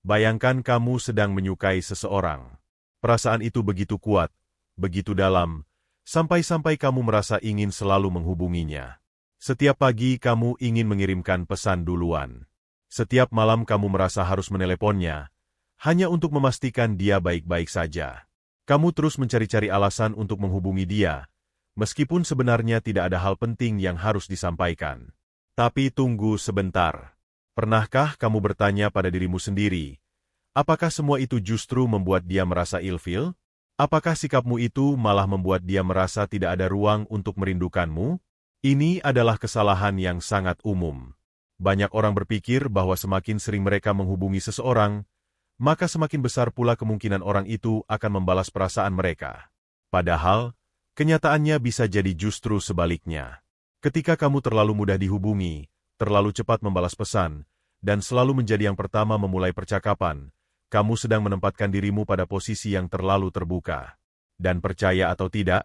Bayangkan kamu sedang menyukai seseorang. Perasaan itu begitu kuat, begitu dalam, sampai-sampai kamu merasa ingin selalu menghubunginya. Setiap pagi kamu ingin mengirimkan pesan duluan. Setiap malam kamu merasa harus meneleponnya, hanya untuk memastikan dia baik-baik saja. Kamu terus mencari-cari alasan untuk menghubungi dia, meskipun sebenarnya tidak ada hal penting yang harus disampaikan. Tapi tunggu sebentar. Pernahkah kamu bertanya pada dirimu sendiri, apakah semua itu justru membuat dia merasa ilfil? Apakah sikapmu itu malah membuat dia merasa tidak ada ruang untuk merindukanmu? Ini adalah kesalahan yang sangat umum. Banyak orang berpikir bahwa semakin sering mereka menghubungi seseorang, maka semakin besar pula kemungkinan orang itu akan membalas perasaan mereka. Padahal, kenyataannya bisa jadi justru sebaliknya. Ketika kamu terlalu mudah dihubungi, terlalu cepat membalas pesan, dan selalu menjadi yang pertama memulai percakapan, kamu sedang menempatkan dirimu pada posisi yang terlalu terbuka. Dan percaya atau tidak,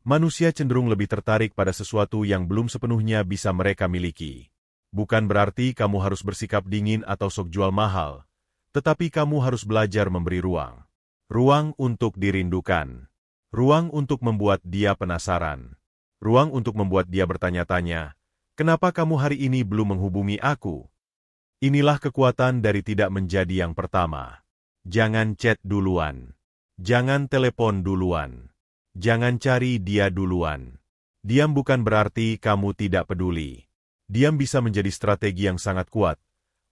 manusia cenderung lebih tertarik pada sesuatu yang belum sepenuhnya bisa mereka miliki. Bukan berarti kamu harus bersikap dingin atau sok jual mahal, tetapi kamu harus belajar memberi ruang. Ruang untuk dirindukan. Ruang untuk membuat dia penasaran. Ruang untuk membuat dia bertanya-tanya, kenapa kamu hari ini belum menghubungi aku? Inilah kekuatan dari tidak menjadi yang pertama. Jangan chat duluan. Jangan telepon duluan. Jangan cari dia duluan. Diam bukan berarti kamu tidak peduli. Diam bisa menjadi strategi yang sangat kuat,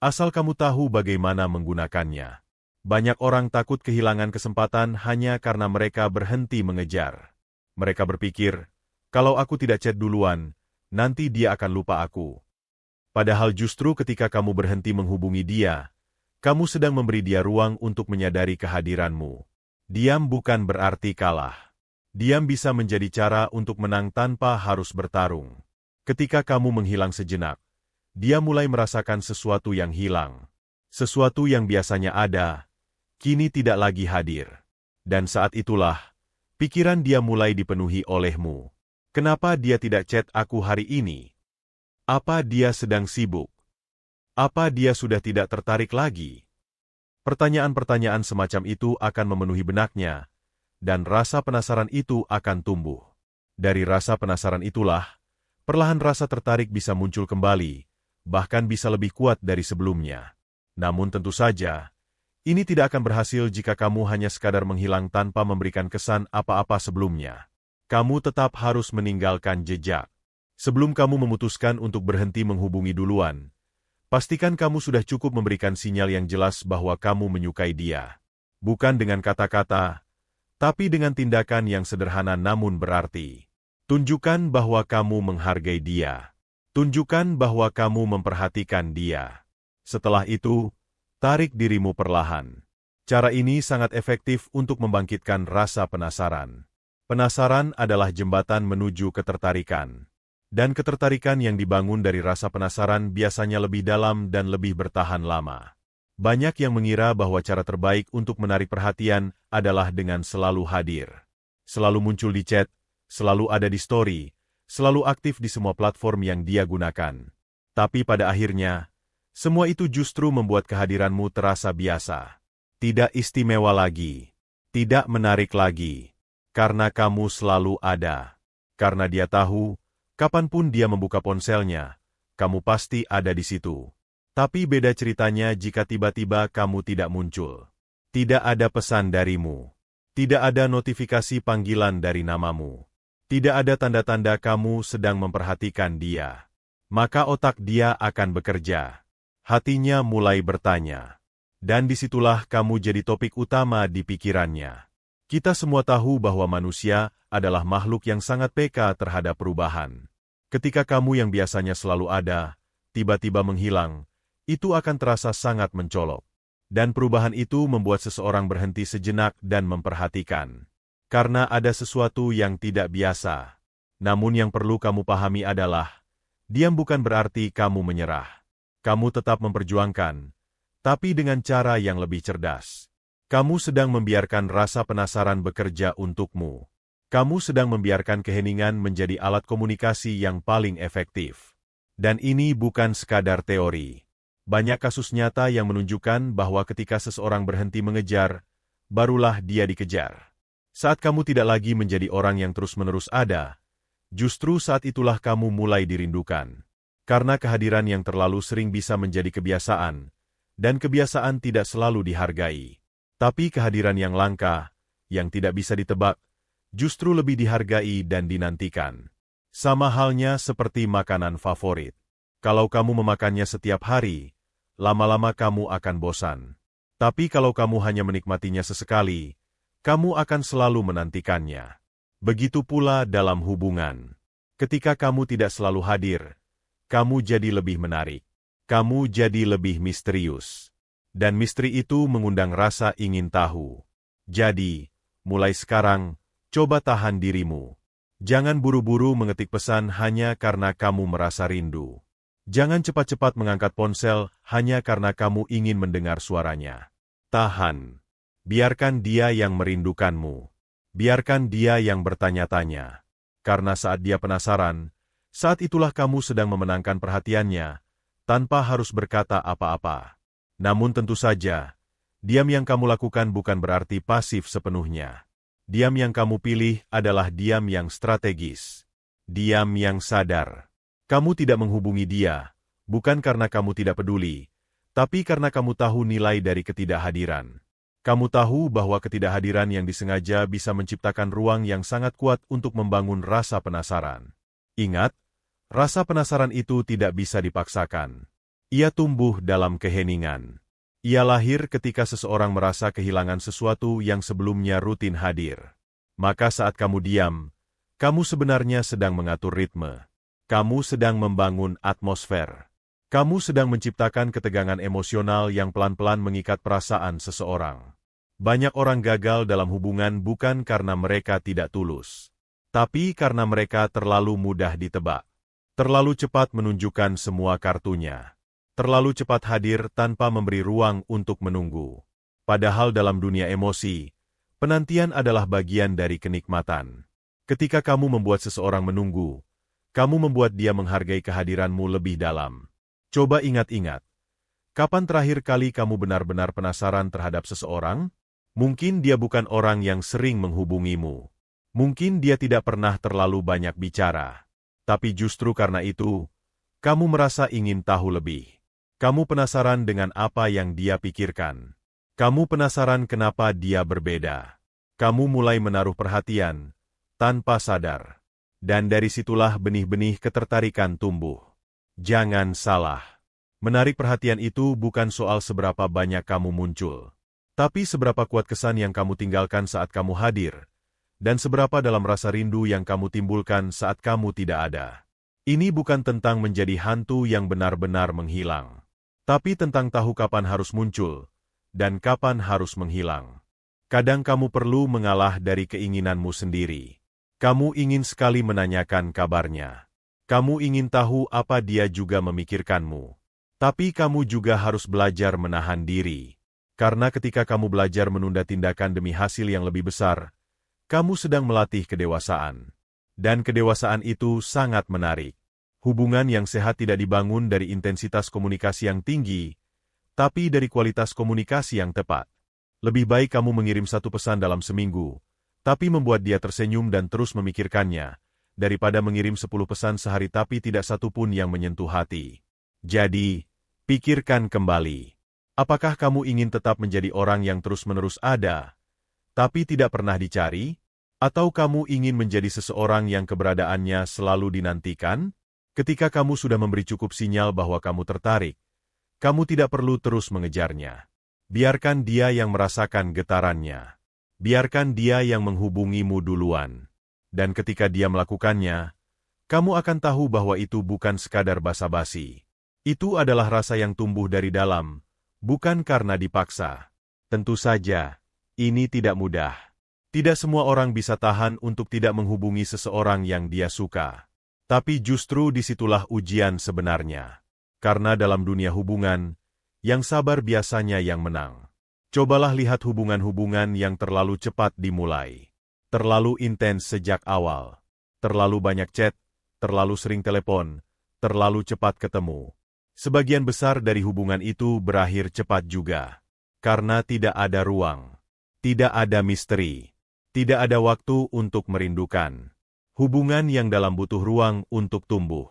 asal kamu tahu bagaimana menggunakannya. Banyak orang takut kehilangan kesempatan hanya karena mereka berhenti mengejar. Mereka berpikir, kalau aku tidak chat duluan, nanti dia akan lupa aku. Padahal justru ketika kamu berhenti menghubungi dia, kamu sedang memberi dia ruang untuk menyadari kehadiranmu. Diam bukan berarti kalah. Diam bisa menjadi cara untuk menang tanpa harus bertarung. Ketika kamu menghilang sejenak, dia mulai merasakan sesuatu yang hilang. Sesuatu yang biasanya ada, kini tidak lagi hadir. Dan saat itulah, pikiran dia mulai dipenuhi olehmu. Kenapa dia tidak chat aku hari ini? Apa dia sedang sibuk? Apa dia sudah tidak tertarik lagi? Pertanyaan-pertanyaan semacam itu akan memenuhi benaknya, dan rasa penasaran itu akan tumbuh. Dari rasa penasaran itulah, perlahan rasa tertarik bisa muncul kembali, bahkan bisa lebih kuat dari sebelumnya. Namun tentu saja, ini tidak akan berhasil jika kamu hanya sekadar menghilang tanpa memberikan kesan apa-apa sebelumnya. Kamu tetap harus meninggalkan jejak. Sebelum kamu memutuskan untuk berhenti menghubungi duluan, pastikan kamu sudah cukup memberikan sinyal yang jelas bahwa kamu menyukai dia. Bukan dengan kata-kata, tapi dengan tindakan yang sederhana namun berarti. Tunjukkan bahwa kamu menghargai dia. Tunjukkan bahwa kamu memperhatikan dia. Setelah itu, tarik dirimu perlahan. Cara ini sangat efektif untuk membangkitkan rasa penasaran. Penasaran adalah jembatan menuju ketertarikan. Dan ketertarikan yang dibangun dari rasa penasaran biasanya lebih dalam dan lebih bertahan lama. Banyak yang mengira bahwa cara terbaik untuk menarik perhatian adalah dengan selalu hadir. Selalu muncul di chat, selalu ada di story, selalu aktif di semua platform yang dia gunakan. Tapi pada akhirnya, semua itu justru membuat kehadiranmu terasa biasa. Tidak istimewa lagi. Tidak menarik lagi. Karena kamu selalu ada. Karena dia tahu, kapanpun dia membuka ponselnya, kamu pasti ada di situ. Tapi beda ceritanya jika tiba-tiba kamu tidak muncul. Tidak ada pesan darimu. Tidak ada notifikasi panggilan dari namamu. Tidak ada tanda-tanda kamu sedang memperhatikan dia. Maka otak dia akan bekerja. Hatinya mulai bertanya. Dan disitulah kamu jadi topik utama di pikirannya. Kita semua tahu bahwa manusia adalah makhluk yang sangat peka terhadap perubahan. Ketika kamu yang biasanya selalu ada, tiba-tiba menghilang, itu akan terasa sangat mencolok. Dan perubahan itu membuat seseorang berhenti sejenak dan memperhatikan. Karena ada sesuatu yang tidak biasa. Namun yang perlu kamu pahami adalah, diam bukan berarti kamu menyerah. Kamu tetap memperjuangkan, tapi dengan cara yang lebih cerdas. Kamu sedang membiarkan rasa penasaran bekerja untukmu. Kamu sedang membiarkan keheningan menjadi alat komunikasi yang paling efektif. Dan ini bukan sekadar teori. Banyak kasus nyata yang menunjukkan bahwa ketika seseorang berhenti mengejar, barulah dia dikejar. Saat kamu tidak lagi menjadi orang yang terus-menerus ada, justru saat itulah kamu mulai dirindukan. Karena kehadiran yang terlalu sering bisa menjadi kebiasaan, dan kebiasaan tidak selalu dihargai. Tapi kehadiran yang langka, yang tidak bisa ditebak, justru lebih dihargai dan dinantikan. Sama halnya seperti makanan favorit. Kalau kamu memakannya setiap hari, lama-lama kamu akan bosan. Tapi kalau kamu hanya menikmatinya sesekali, kamu akan selalu menantikannya. Begitu pula dalam hubungan. Ketika kamu tidak selalu hadir, kamu jadi lebih menarik. Kamu jadi lebih misterius. Dan misteri itu mengundang rasa ingin tahu. Jadi, mulai sekarang, coba tahan dirimu. Jangan buru-buru mengetik pesan hanya karena kamu merasa rindu. Jangan cepat-cepat mengangkat ponsel hanya karena kamu ingin mendengar suaranya. Tahan. Biarkan dia yang merindukanmu. Biarkan dia yang bertanya-tanya. Karena saat dia penasaran, saat itulah kamu sedang memenangkan perhatiannya, tanpa harus berkata apa-apa. Namun tentu saja, diam yang kamu lakukan bukan berarti pasif sepenuhnya. Diam yang kamu pilih adalah diam yang strategis. Diam yang sadar. Kamu tidak menghubungi dia, bukan karena kamu tidak peduli, tapi karena kamu tahu nilai dari ketidakhadiran. Kamu tahu bahwa ketidakhadiran yang disengaja bisa menciptakan ruang yang sangat kuat untuk membangun rasa penasaran. Ingat, rasa penasaran itu tidak bisa dipaksakan. Ia tumbuh dalam keheningan. Ia lahir ketika seseorang merasa kehilangan sesuatu yang sebelumnya rutin hadir. Maka saat kamu diam, kamu sebenarnya sedang mengatur ritme. Kamu sedang membangun atmosfer. Kamu sedang menciptakan ketegangan emosional yang pelan-pelan mengikat perasaan seseorang. Banyak orang gagal dalam hubungan bukan karena mereka tidak tulus, tapi karena mereka terlalu mudah ditebak. Terlalu cepat menunjukkan semua kartunya. Terlalu cepat hadir tanpa memberi ruang untuk menunggu. Padahal dalam dunia emosi, penantian adalah bagian dari kenikmatan. Ketika kamu membuat seseorang menunggu, kamu membuat dia menghargai kehadiranmu lebih dalam. Coba ingat-ingat, kapan terakhir kali kamu benar-benar penasaran terhadap seseorang? Mungkin dia bukan orang yang sering menghubungimu. Mungkin dia tidak pernah terlalu banyak bicara. Tapi justru karena itu, kamu merasa ingin tahu lebih. Kamu penasaran dengan apa yang dia pikirkan. Kamu penasaran kenapa dia berbeda. Kamu mulai menaruh perhatian, tanpa sadar. Dan dari situlah benih-benih ketertarikan tumbuh. Jangan salah. Menarik perhatian itu bukan soal seberapa banyak kamu muncul, tapi seberapa kuat kesan yang kamu tinggalkan saat kamu hadir, dan seberapa dalam rasa rindu yang kamu timbulkan saat kamu tidak ada. Ini bukan tentang menjadi hantu yang benar-benar menghilang, tapi tentang tahu kapan harus muncul, dan kapan harus menghilang. Kadang kamu perlu mengalah dari keinginanmu sendiri. Kamu ingin sekali menanyakan kabarnya. Kamu ingin tahu apa dia juga memikirkanmu. Tapi kamu juga harus belajar menahan diri. Karena ketika kamu belajar menunda tindakan demi hasil yang lebih besar, kamu sedang melatih kedewasaan. Dan kedewasaan itu sangat menarik. Hubungan yang sehat tidak dibangun dari intensitas komunikasi yang tinggi, tapi dari kualitas komunikasi yang tepat. Lebih baik kamu mengirim satu pesan dalam seminggu, tapi membuat dia tersenyum dan terus memikirkannya, daripada mengirim 10 pesan sehari tapi tidak satu pun yang menyentuh hati. Jadi, pikirkan kembali. Apakah kamu ingin tetap menjadi orang yang terus-menerus ada, tapi tidak pernah dicari? Atau kamu ingin menjadi seseorang yang keberadaannya selalu dinantikan? Ketika kamu sudah memberi cukup sinyal bahwa kamu tertarik, kamu tidak perlu terus mengejarnya. Biarkan dia yang merasakan getarannya. Biarkan dia yang menghubungimu duluan. Dan ketika dia melakukannya, kamu akan tahu bahwa itu bukan sekadar basa-basi. Itu adalah rasa yang tumbuh dari dalam, bukan karena dipaksa. Tentu saja, ini tidak mudah. Tidak semua orang bisa tahan untuk tidak menghubungi seseorang yang dia suka. Tapi justru disitulah ujian sebenarnya. Karena dalam dunia hubungan, yang sabar biasanya yang menang. Cobalah lihat hubungan-hubungan yang terlalu cepat dimulai. Terlalu intens sejak awal. Terlalu banyak chat, terlalu sering telepon, terlalu cepat ketemu. Sebagian besar dari hubungan itu berakhir cepat juga. Karena tidak ada ruang. Tidak ada misteri. Tidak ada waktu untuk merindukan. Hubungan yang dalam butuh ruang untuk tumbuh.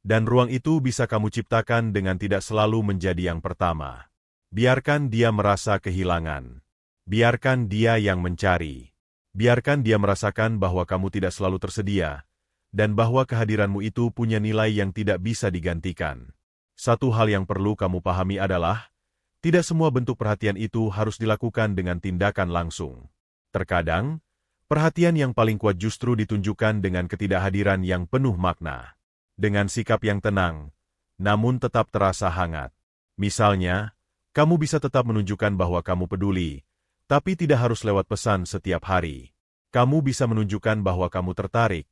Dan ruang itu bisa kamu ciptakan dengan tidak selalu menjadi yang pertama. Biarkan dia merasa kehilangan. Biarkan dia yang mencari. Biarkan dia merasakan bahwa kamu tidak selalu tersedia, dan bahwa kehadiranmu itu punya nilai yang tidak bisa digantikan. Satu hal yang perlu kamu pahami adalah, tidak semua bentuk perhatian itu harus dilakukan dengan tindakan langsung. Terkadang, perhatian yang paling kuat justru ditunjukkan dengan ketidakhadiran yang penuh makna. Dengan sikap yang tenang, namun tetap terasa hangat. Misalnya, kamu bisa tetap menunjukkan bahwa kamu peduli, tapi tidak harus lewat pesan setiap hari. Kamu bisa menunjukkan bahwa kamu tertarik,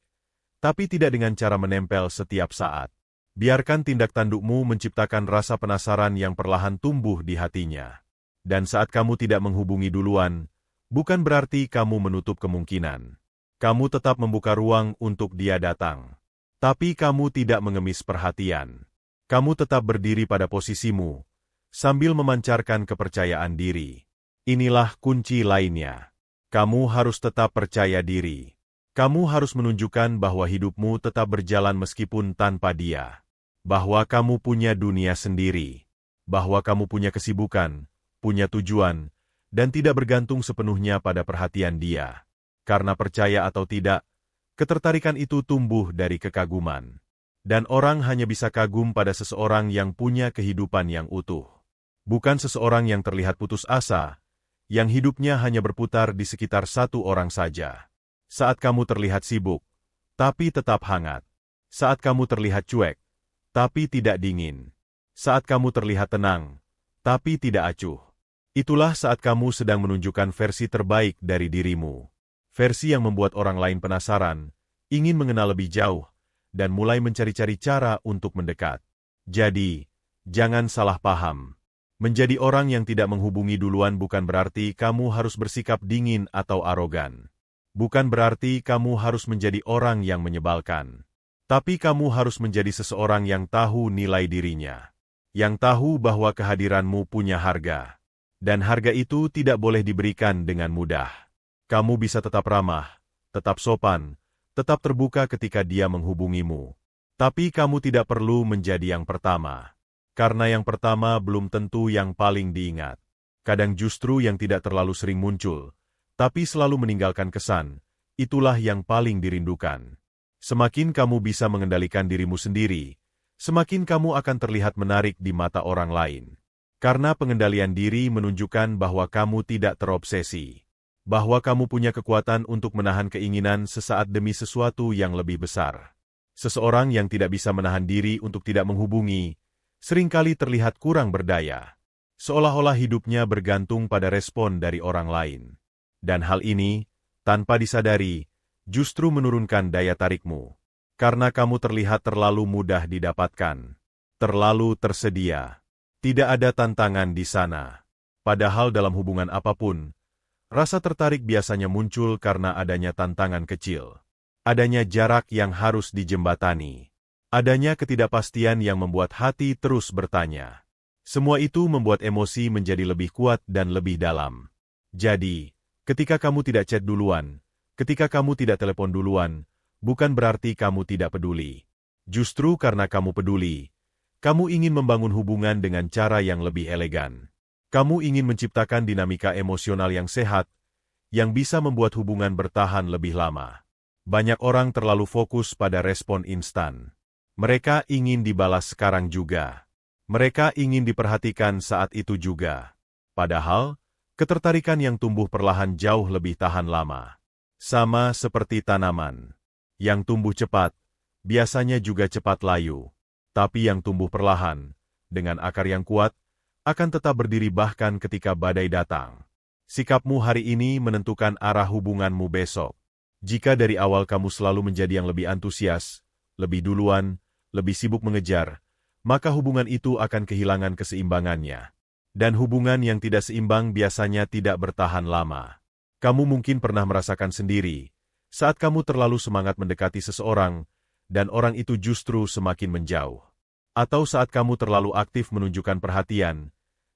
tapi tidak dengan cara menempel setiap saat. Biarkan tindak tandukmu menciptakan rasa penasaran yang perlahan tumbuh di hatinya. Dan saat kamu tidak menghubungi duluan, bukan berarti kamu menutup kemungkinan. Kamu tetap membuka ruang untuk dia datang. Tapi kamu tidak mengemis perhatian. Kamu tetap berdiri pada posisimu, sambil memancarkan kepercayaan diri. Inilah kunci lainnya. Kamu harus tetap percaya diri. Kamu harus menunjukkan bahwa hidupmu tetap berjalan meskipun tanpa dia. Bahwa kamu punya dunia sendiri, bahwa kamu punya kesibukan, punya tujuan, dan tidak bergantung sepenuhnya pada perhatian dia. Karena percaya atau tidak, ketertarikan itu tumbuh dari kekaguman. Dan orang hanya bisa kagum pada seseorang yang punya kehidupan yang utuh. Bukan seseorang yang terlihat putus asa, yang hidupnya hanya berputar di sekitar satu orang saja. Saat kamu terlihat sibuk, tapi tetap hangat. Saat kamu terlihat cuek, tapi tidak dingin. Saat kamu terlihat tenang, tapi tidak acuh. Itulah saat kamu sedang menunjukkan versi terbaik dari dirimu. Versi yang membuat orang lain penasaran, ingin mengenal lebih jauh, dan mulai mencari-cari cara untuk mendekat. Jadi, jangan salah paham. Menjadi orang yang tidak menghubungi duluan bukan berarti kamu harus bersikap dingin atau arogan. Bukan berarti kamu harus menjadi orang yang menyebalkan. Tapi kamu harus menjadi seseorang yang tahu nilai dirinya. Yang tahu bahwa kehadiranmu punya harga. Dan harga itu tidak boleh diberikan dengan mudah. Kamu bisa tetap ramah, tetap sopan, tetap terbuka ketika dia menghubungimu. Tapi kamu tidak perlu menjadi yang pertama. Karena yang pertama belum tentu yang paling diingat. Kadang justru yang tidak terlalu sering muncul, tapi selalu meninggalkan kesan, itulah yang paling dirindukan. Semakin kamu bisa mengendalikan dirimu sendiri, semakin kamu akan terlihat menarik di mata orang lain. Karena pengendalian diri menunjukkan bahwa kamu tidak terobsesi. Bahwa kamu punya kekuatan untuk menahan keinginan sesaat demi sesuatu yang lebih besar. Seseorang yang tidak bisa menahan diri untuk tidak menghubungi, seringkali terlihat kurang berdaya. Seolah-olah hidupnya bergantung pada respon dari orang lain. Dan hal ini, tanpa disadari, justru menurunkan daya tarikmu. Karena kamu terlihat terlalu mudah didapatkan. Terlalu tersedia. Tidak ada tantangan di sana. Padahal dalam hubungan apapun, rasa tertarik biasanya muncul karena adanya tantangan kecil. Adanya jarak yang harus dijembatani. Adanya ketidakpastian yang membuat hati terus bertanya. Semua itu membuat emosi menjadi lebih kuat dan lebih dalam. Jadi, ketika kamu tidak chat duluan, ketika kamu tidak telepon duluan, bukan berarti kamu tidak peduli. Justru karena kamu peduli, kamu ingin membangun hubungan dengan cara yang lebih elegan. Kamu ingin menciptakan dinamika emosional yang sehat, yang bisa membuat hubungan bertahan lebih lama. Banyak orang terlalu fokus pada respon instan. Mereka ingin dibalas sekarang juga. Mereka ingin diperhatikan saat itu juga. Padahal, ketertarikan yang tumbuh perlahan jauh lebih tahan lama. Sama seperti tanaman. Yang tumbuh cepat, biasanya juga cepat layu. Tapi yang tumbuh perlahan, dengan akar yang kuat, akan tetap berdiri bahkan ketika badai datang. Sikapmu hari ini menentukan arah hubunganmu besok. Jika dari awal kamu selalu menjadi yang lebih antusias, lebih duluan, lebih sibuk mengejar, maka hubungan itu akan kehilangan keseimbangannya. Dan hubungan yang tidak seimbang biasanya tidak bertahan lama. Kamu mungkin pernah merasakan sendiri, saat kamu terlalu semangat mendekati seseorang, dan orang itu justru semakin menjauh. atau saat kamu terlalu aktif menunjukkan perhatian,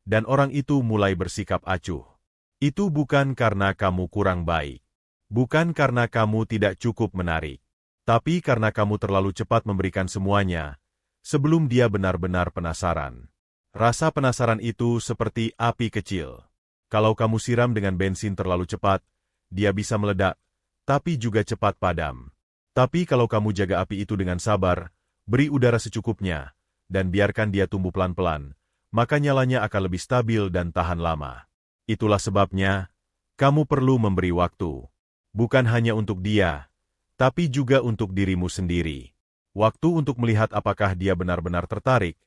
dan orang itu mulai bersikap acuh. Itu bukan karena kamu kurang baik. Bukan karena kamu tidak cukup menarik. Tapi karena kamu terlalu cepat memberikan semuanya, sebelum dia benar-benar penasaran. Rasa penasaran itu seperti api kecil. Kalau kamu siram dengan bensin terlalu cepat, dia bisa meledak, tapi juga cepat padam. Tapi kalau kamu jaga api itu dengan sabar, beri udara secukupnya, dan biarkan dia tumbuh pelan-pelan, maka nyalanya akan lebih stabil dan tahan lama. Itulah sebabnya, kamu perlu memberi waktu. Bukan hanya untuk dia, tapi juga untuk dirimu sendiri. Waktu untuk melihat apakah dia benar-benar tertarik,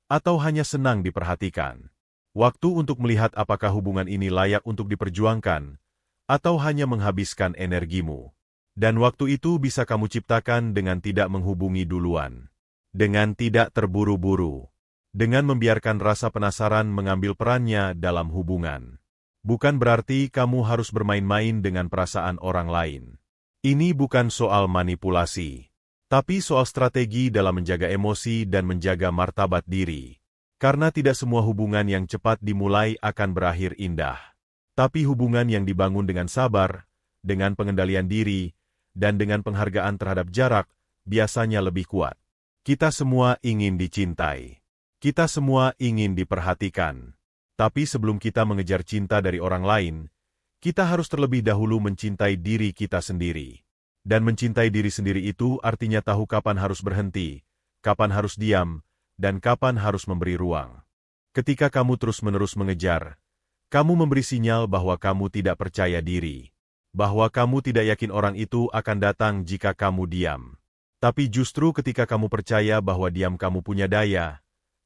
atau hanya senang diperhatikan. Waktu untuk melihat apakah hubungan ini layak untuk diperjuangkan, atau hanya menghabiskan energimu. Dan waktu itu bisa kamu ciptakan dengan tidak menghubungi duluan. Dengan tidak terburu-buru. Dengan membiarkan rasa penasaran mengambil perannya dalam hubungan. Bukan berarti kamu harus bermain-main dengan perasaan orang lain. Ini bukan soal manipulasi, tapi soal strategi dalam menjaga emosi dan menjaga martabat diri. Karena tidak semua hubungan yang cepat dimulai akan berakhir indah. Tapi hubungan yang dibangun dengan sabar, dengan pengendalian diri, dan dengan penghargaan terhadap jarak, biasanya lebih kuat. Kita semua ingin dicintai. Kita semua ingin diperhatikan. Tapi sebelum kita mengejar cinta dari orang lain, kita harus terlebih dahulu mencintai diri kita sendiri. Dan mencintai diri sendiri itu artinya tahu kapan harus berhenti, kapan harus diam, dan kapan harus memberi ruang. Ketika kamu terus-menerus mengejar, kamu memberi sinyal bahwa kamu tidak percaya diri, bahwa kamu tidak yakin orang itu akan datang jika kamu diam. Tapi justru ketika kamu percaya bahwa diam kamu punya daya,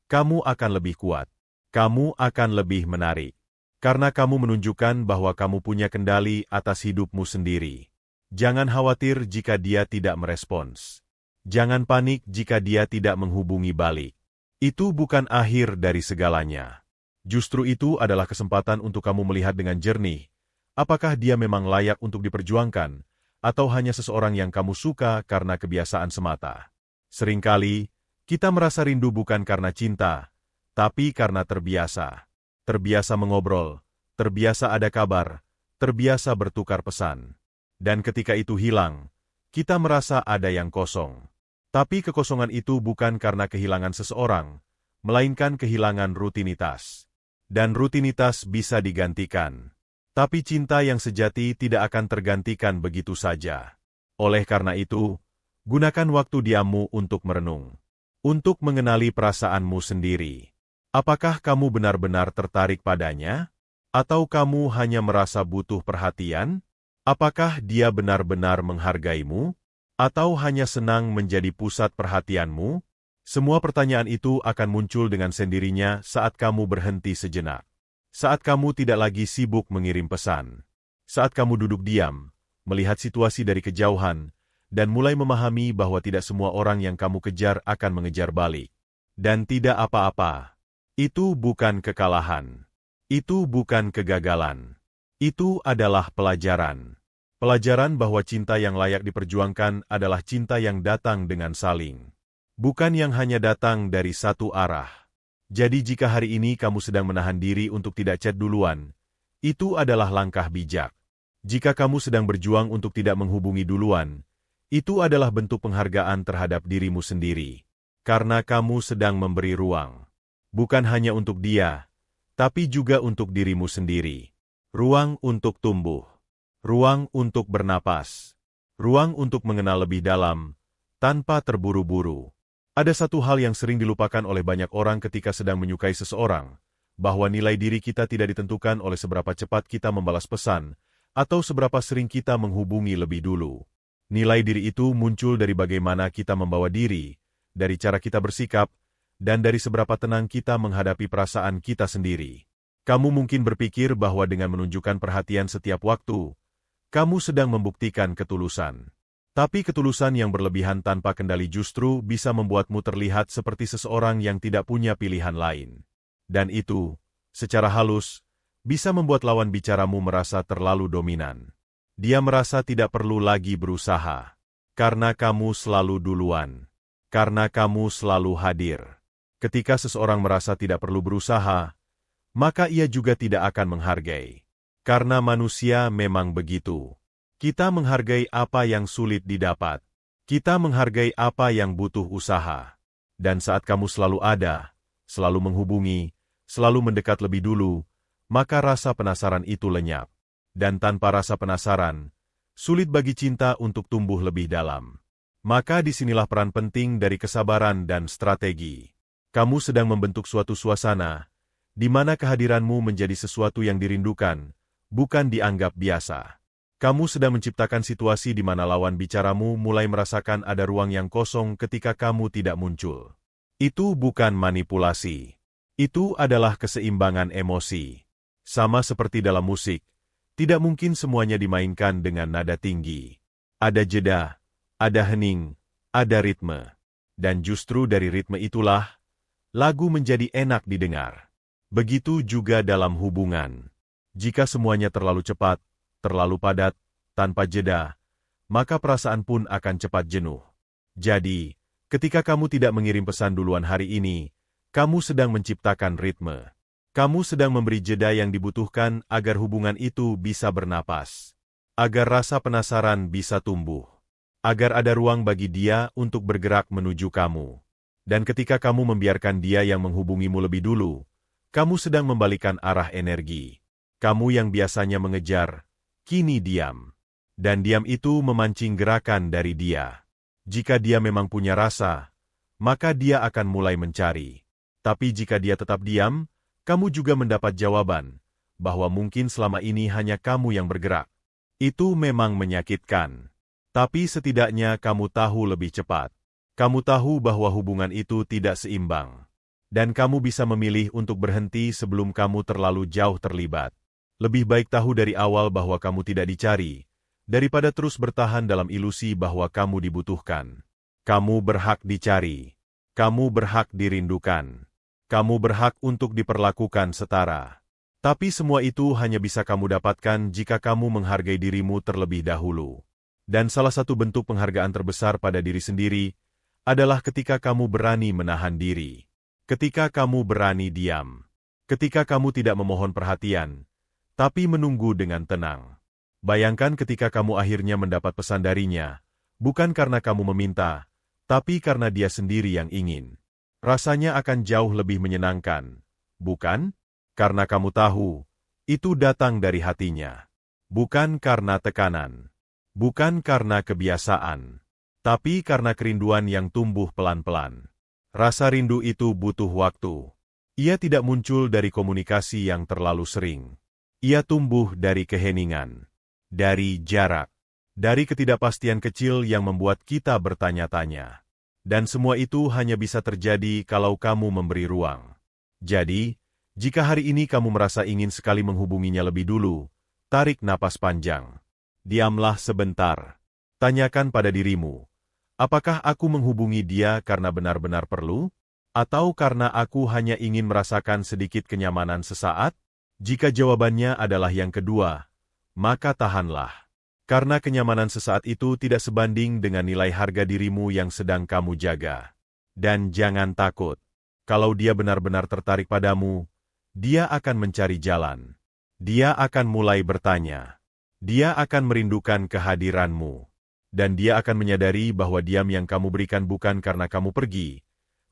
kamu akan lebih kuat, kamu akan lebih menarik. Karena kamu menunjukkan bahwa kamu punya kendali atas hidupmu sendiri. Jangan khawatir jika dia tidak merespons. Jangan panik jika dia tidak menghubungi balik. Itu bukan akhir dari segalanya. Justru itu adalah kesempatan untuk kamu melihat dengan jernih, apakah dia memang layak untuk diperjuangkan, atau hanya seseorang yang kamu suka karena kebiasaan semata. Seringkali, kita merasa rindu bukan karena cinta, tapi karena terbiasa. Terbiasa mengobrol, terbiasa ada kabar, terbiasa bertukar pesan. Dan ketika itu hilang, kita merasa ada yang kosong. Tapi kekosongan itu bukan karena kehilangan seseorang, melainkan kehilangan rutinitas. Dan rutinitas bisa digantikan. Tapi cinta yang sejati tidak akan tergantikan begitu saja. Oleh karena itu, gunakan waktu diammu untuk merenung. Untuk mengenali perasaanmu sendiri. Apakah kamu benar-benar tertarik padanya? Atau kamu hanya merasa butuh perhatian? Apakah dia benar-benar menghargaimu? Atau hanya senang menjadi pusat perhatianmu? Semua pertanyaan itu akan muncul dengan sendirinya saat kamu berhenti sejenak. Saat kamu tidak lagi sibuk mengirim pesan. Saat kamu duduk diam, melihat situasi dari kejauhan, dan mulai memahami bahwa tidak semua orang yang kamu kejar akan mengejar balik. Dan tidak apa-apa. Itu bukan kekalahan. Itu bukan kegagalan. Itu adalah pelajaran. Pelajaran bahwa cinta yang layak diperjuangkan adalah cinta yang datang dengan saling. Bukan yang hanya datang dari satu arah. Jadi jika hari ini kamu sedang menahan diri untuk tidak chat duluan, itu adalah langkah bijak. Jika kamu sedang berjuang untuk tidak menghubungi duluan, itu adalah bentuk penghargaan terhadap dirimu sendiri. Karena kamu sedang memberi ruang. Bukan hanya untuk dia, tapi juga untuk dirimu sendiri. Ruang untuk tumbuh. Ruang untuk bernapas. Ruang untuk mengenal lebih dalam, tanpa terburu-buru. Ada satu hal yang sering dilupakan oleh banyak orang ketika sedang menyukai seseorang, bahwa nilai diri kita tidak ditentukan oleh seberapa cepat kita membalas pesan, atau seberapa sering kita menghubungi lebih dulu. Nilai diri itu muncul dari bagaimana kita membawa diri, dari cara kita bersikap, dan dari seberapa tenang kita menghadapi perasaan kita sendiri. Kamu mungkin berpikir bahwa dengan menunjukkan perhatian setiap waktu, kamu sedang membuktikan ketulusan. Tapi ketulusan yang berlebihan tanpa kendali justru bisa membuatmu terlihat seperti seseorang yang tidak punya pilihan lain. Dan itu, secara halus, bisa membuat lawan bicaramu merasa terlalu dominan. Dia merasa tidak perlu lagi berusaha. Karena kamu selalu duluan. Karena kamu selalu hadir. Ketika seseorang merasa tidak perlu berusaha, maka ia juga tidak akan menghargai. Karena manusia memang begitu. Kita menghargai apa yang sulit didapat. Kita menghargai apa yang butuh usaha. Dan saat kamu selalu ada, selalu menghubungi, selalu mendekat lebih dulu, maka rasa penasaran itu lenyap. Dan tanpa rasa penasaran, sulit bagi cinta untuk tumbuh lebih dalam. Maka disinilah peran penting dari kesabaran dan strategi. Kamu sedang membentuk suatu suasana, di mana kehadiranmu menjadi sesuatu yang dirindukan, bukan dianggap biasa. Kamu sedang menciptakan situasi di mana lawan bicaramu mulai merasakan ada ruang yang kosong ketika kamu tidak muncul. Itu bukan manipulasi. Itu adalah keseimbangan emosi. Sama seperti dalam musik, tidak mungkin semuanya dimainkan dengan nada tinggi. Ada jeda, ada hening, ada ritme. Dan justru dari ritme itulah, lagu menjadi enak didengar. Begitu juga dalam hubungan. Jika semuanya terlalu cepat, terlalu padat, tanpa jeda, maka perasaan pun akan cepat jenuh. Jadi, ketika kamu tidak mengirim pesan duluan hari ini, kamu sedang menciptakan ritme. Kamu sedang memberi jeda yang dibutuhkan agar hubungan itu bisa bernapas. Agar rasa penasaran bisa tumbuh. Agar ada ruang bagi dia untuk bergerak menuju kamu. Dan ketika kamu membiarkan dia yang menghubungimu lebih dulu, kamu sedang membalikan arah energi. Kamu yang biasanya mengejar, kini diam. Dan diam itu memancing gerakan dari dia. Jika dia memang punya rasa, maka dia akan mulai mencari. Tapi jika dia tetap diam, kamu juga mendapat jawaban, bahwa mungkin selama ini hanya kamu yang bergerak. Itu memang menyakitkan. Tapi setidaknya kamu tahu lebih cepat. Kamu tahu bahwa hubungan itu tidak seimbang. Dan kamu bisa memilih untuk berhenti sebelum kamu terlalu jauh terlibat. Lebih baik tahu dari awal bahwa kamu tidak dicari, daripada terus bertahan dalam ilusi bahwa kamu dibutuhkan. Kamu berhak dicari. Kamu berhak dirindukan. Kamu berhak untuk diperlakukan setara. Tapi semua itu hanya bisa kamu dapatkan jika kamu menghargai dirimu terlebih dahulu. Dan salah satu bentuk penghargaan terbesar pada diri sendiri adalah ketika kamu berani menahan diri. Ketika kamu berani diam. Ketika kamu tidak memohon perhatian, tapi menunggu dengan tenang. Bayangkan ketika kamu akhirnya mendapat pesan darinya, bukan karena kamu meminta, tapi karena dia sendiri yang ingin. Rasanya akan jauh lebih menyenangkan, bukan? Karena kamu tahu, itu datang dari hatinya. Bukan karena tekanan. Bukan karena kebiasaan. Tapi karena kerinduan yang tumbuh pelan-pelan. Rasa rindu itu butuh waktu. Ia tidak muncul dari komunikasi yang terlalu sering. Ia tumbuh dari keheningan. Dari jarak. Dari ketidakpastian kecil yang membuat kita bertanya-tanya. Dan semua itu hanya bisa terjadi kalau kamu memberi ruang. Jadi, jika hari ini kamu merasa ingin sekali menghubunginya lebih dulu, tarik napas panjang. Diamlah sebentar. Tanyakan pada dirimu, apakah aku menghubungi dia karena benar-benar perlu? Atau karena aku hanya ingin merasakan sedikit kenyamanan sesaat? Jika jawabannya adalah yang kedua, maka tahanlah. Karena kenyamanan sesaat itu tidak sebanding dengan nilai harga dirimu yang sedang kamu jaga. Dan jangan takut. Kalau dia benar-benar tertarik padamu, dia akan mencari jalan. Dia akan mulai bertanya. Dia akan merindukan kehadiranmu. Dan dia akan menyadari bahwa diam yang kamu berikan bukan karena kamu pergi,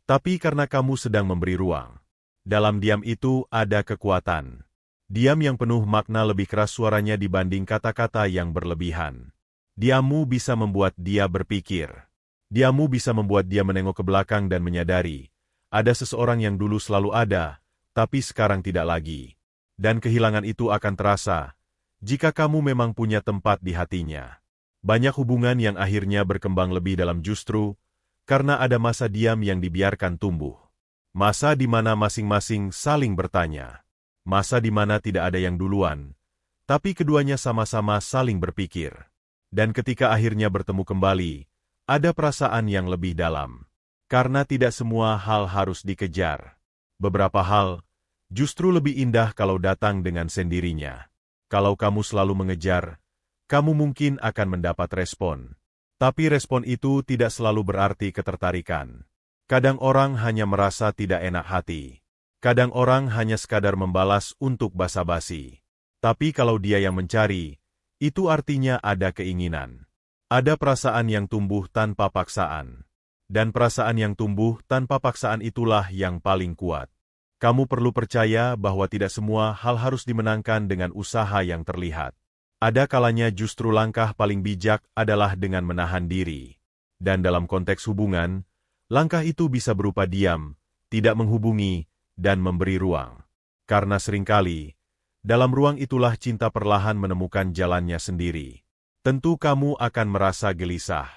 tapi karena kamu sedang memberi ruang. Dalam diam itu ada kekuatan. Diam yang penuh makna lebih keras suaranya dibanding kata-kata yang berlebihan. Diammu bisa membuat dia berpikir. Diammu bisa membuat dia menengok ke belakang dan menyadari, ada seseorang yang dulu selalu ada, tapi sekarang tidak lagi. Dan kehilangan itu akan terasa, jika kamu memang punya tempat di hatinya. Banyak hubungan yang akhirnya berkembang lebih dalam justru karena ada masa diam yang dibiarkan tumbuh. Masa di mana masing-masing saling bertanya. Masa di mana tidak ada yang duluan, tapi keduanya sama-sama saling berpikir. Dan ketika akhirnya bertemu kembali, ada perasaan yang lebih dalam. Karena tidak semua hal harus dikejar. Beberapa hal justru lebih indah kalau datang dengan sendirinya. Kalau kamu selalu mengejar, kamu mungkin akan mendapat respon. Tapi respon itu tidak selalu berarti ketertarikan. Kadang orang hanya merasa tidak enak hati. Kadang orang hanya sekadar membalas untuk basa-basi. Tapi kalau dia yang mencari, itu artinya ada keinginan. Ada perasaan yang tumbuh tanpa paksaan. Dan perasaan yang tumbuh tanpa paksaan itulah yang paling kuat. Kamu perlu percaya bahwa tidak semua hal harus dimenangkan dengan usaha yang terlihat. Ada kalanya justru langkah paling bijak adalah dengan menahan diri. Dan dalam konteks hubungan, langkah itu bisa berupa diam, tidak menghubungi, dan memberi ruang. Karena seringkali, dalam ruang itulah cinta perlahan menemukan jalannya sendiri. Tentu kamu akan merasa gelisah.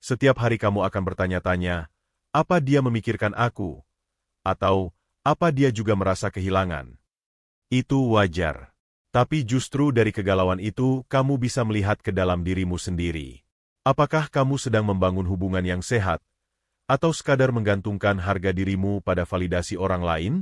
Setiap hari kamu akan bertanya-tanya, apa dia memikirkan aku? Atau, apa dia juga merasa kehilangan? Itu wajar. Tapi justru dari kegalauan itu, kamu bisa melihat ke dalam dirimu sendiri. Apakah kamu sedang membangun hubungan yang sehat? Atau sekadar menggantungkan harga dirimu pada validasi orang lain?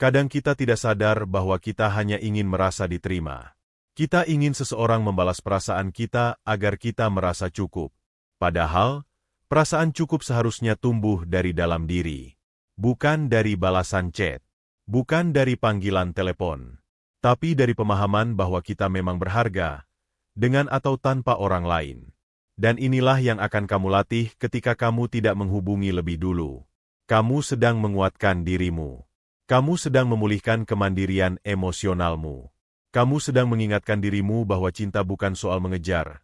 Kadang kita tidak sadar bahwa kita hanya ingin merasa diterima. Kita ingin seseorang membalas perasaan kita agar kita merasa cukup. Padahal, perasaan cukup seharusnya tumbuh dari dalam diri. Bukan dari balasan chat. Bukan dari panggilan telepon. Tapi dari pemahaman bahwa kita memang berharga, dengan atau tanpa orang lain. Dan inilah yang akan kamu latih ketika kamu tidak menghubungi lebih dulu. Kamu sedang menguatkan dirimu. Kamu sedang memulihkan kemandirian emosionalmu. Kamu sedang mengingatkan dirimu bahwa cinta bukan soal mengejar,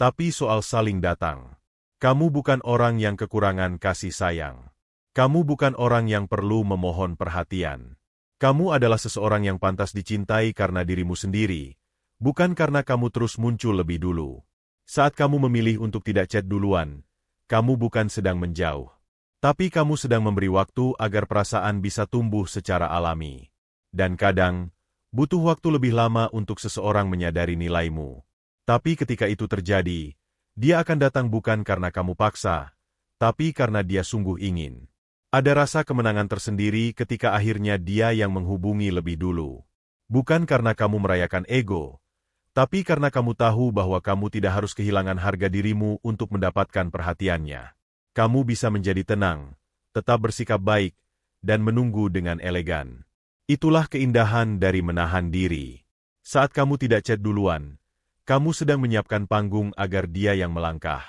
tapi soal saling datang. Kamu bukan orang yang kekurangan kasih sayang. Kamu bukan orang yang perlu memohon perhatian. Kamu adalah seseorang yang pantas dicintai karena dirimu sendiri, bukan karena kamu terus muncul lebih dulu. Saat kamu memilih untuk tidak chat duluan, kamu bukan sedang menjauh. Tapi kamu sedang memberi waktu agar perasaan bisa tumbuh secara alami. Dan kadang, butuh waktu lebih lama untuk seseorang menyadari nilaimu. Tapi ketika itu terjadi, dia akan datang bukan karena kamu paksa, tapi karena dia sungguh ingin. Ada rasa kemenangan tersendiri ketika akhirnya dia yang menghubungi lebih dulu. Bukan karena kamu merayakan ego, tapi karena kamu tahu bahwa kamu tidak harus kehilangan harga dirimu untuk mendapatkan perhatiannya. Kamu bisa menjadi tenang, tetap bersikap baik, dan menunggu dengan elegan. Itulah keindahan dari menahan diri. Saat kamu tidak chat duluan, kamu sedang menyiapkan panggung agar dia yang melangkah.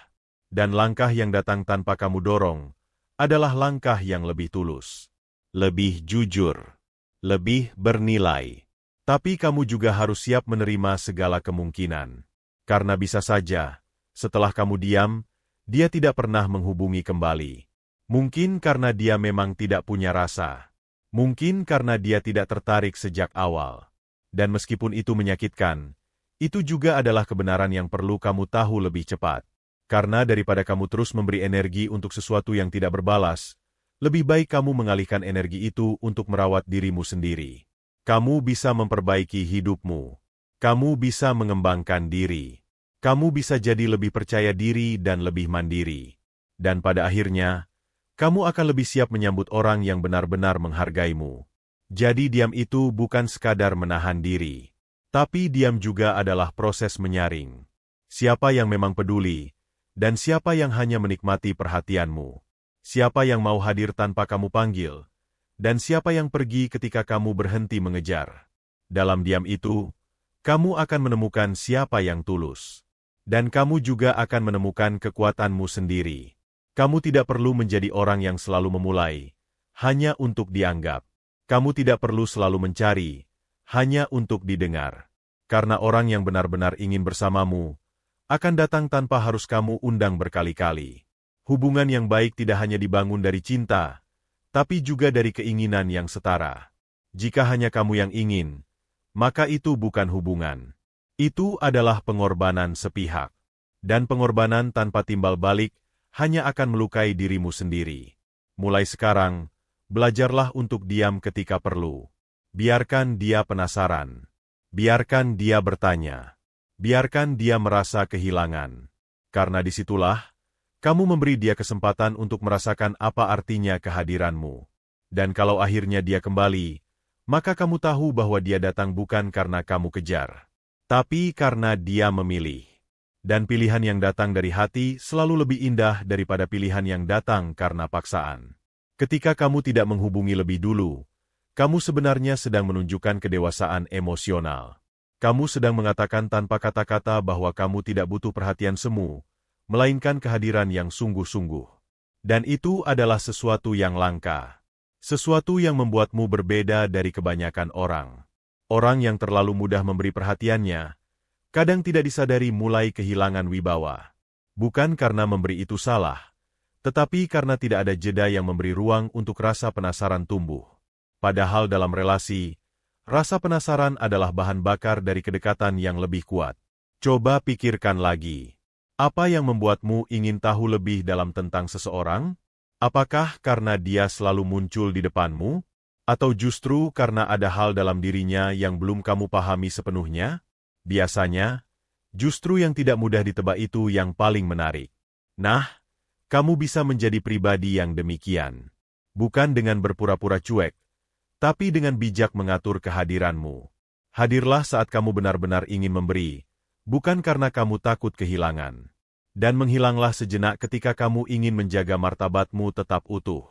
Dan langkah yang datang tanpa kamu dorong, adalah langkah yang lebih tulus, lebih jujur, lebih bernilai. Tapi kamu juga harus siap menerima segala kemungkinan. Karena bisa saja, setelah kamu diam, dia tidak pernah menghubungi kembali. Mungkin karena dia memang tidak punya rasa. Mungkin karena dia tidak tertarik sejak awal. Dan meskipun itu menyakitkan, itu juga adalah kebenaran yang perlu kamu tahu lebih cepat. Karena daripada kamu terus memberi energi untuk sesuatu yang tidak berbalas, lebih baik kamu mengalihkan energi itu untuk merawat dirimu sendiri. Kamu bisa memperbaiki hidupmu. Kamu bisa mengembangkan diri. Kamu bisa jadi lebih percaya diri dan lebih mandiri. Dan pada akhirnya, kamu akan lebih siap menyambut orang yang benar-benar menghargaimu. Jadi diam itu bukan sekadar menahan diri. Tapi diam juga adalah proses menyaring. Siapa yang memang peduli, dan siapa yang hanya menikmati perhatianmu. Siapa yang mau hadir tanpa kamu panggil, dan siapa yang pergi ketika kamu berhenti mengejar. Dalam diam itu, kamu akan menemukan siapa yang tulus. Dan kamu juga akan menemukan kekuatanmu sendiri. Kamu tidak perlu menjadi orang yang selalu memulai, hanya untuk dianggap. Kamu tidak perlu selalu mencari, hanya untuk didengar. Karena orang yang benar-benar ingin bersamamu, akan datang tanpa harus kamu undang berkali-kali. Hubungan yang baik tidak hanya dibangun dari cinta, tapi juga dari keinginan yang setara. Jika hanya kamu yang ingin, maka itu bukan hubungan. Itu adalah pengorbanan sepihak. Dan pengorbanan tanpa timbal balik hanya akan melukai dirimu sendiri. Mulai sekarang, belajarlah untuk diam ketika perlu. Biarkan dia penasaran. Biarkan dia bertanya. Biarkan dia merasa kehilangan. Karena disitulah, kamu memberi dia kesempatan untuk merasakan apa artinya kehadiranmu. Dan kalau akhirnya dia kembali, maka kamu tahu bahwa dia datang bukan karena kamu kejar, tapi karena dia memilih. Dan pilihan yang datang dari hati selalu lebih indah daripada pilihan yang datang karena paksaan. Ketika kamu tidak menghubungi lebih dulu, kamu sebenarnya sedang menunjukkan kedewasaan emosional. Kamu sedang mengatakan tanpa kata-kata bahwa kamu tidak butuh perhatian semu, melainkan kehadiran yang sungguh-sungguh. Dan itu adalah sesuatu yang langka. Sesuatu yang membuatmu berbeda dari kebanyakan orang. Orang yang terlalu mudah memberi perhatiannya, kadang tidak disadari mulai kehilangan wibawa. Bukan karena memberi itu salah, tetapi karena tidak ada jeda yang memberi ruang untuk rasa penasaran tumbuh. Padahal dalam relasi, rasa penasaran adalah bahan bakar dari kedekatan yang lebih kuat. Coba pikirkan lagi. Apa yang membuatmu ingin tahu lebih dalam tentang seseorang? Apakah karena dia selalu muncul di depanmu? Atau justru karena ada hal dalam dirinya yang belum kamu pahami sepenuhnya? Biasanya, justru yang tidak mudah ditebak itu yang paling menarik. Nah, kamu bisa menjadi pribadi yang demikian. Bukan dengan berpura-pura cuek, tapi dengan bijak mengatur kehadiranmu. Hadirlah saat kamu benar-benar ingin memberi, bukan karena kamu takut kehilangan. Dan menghilanglah sejenak ketika kamu ingin menjaga martabatmu tetap utuh.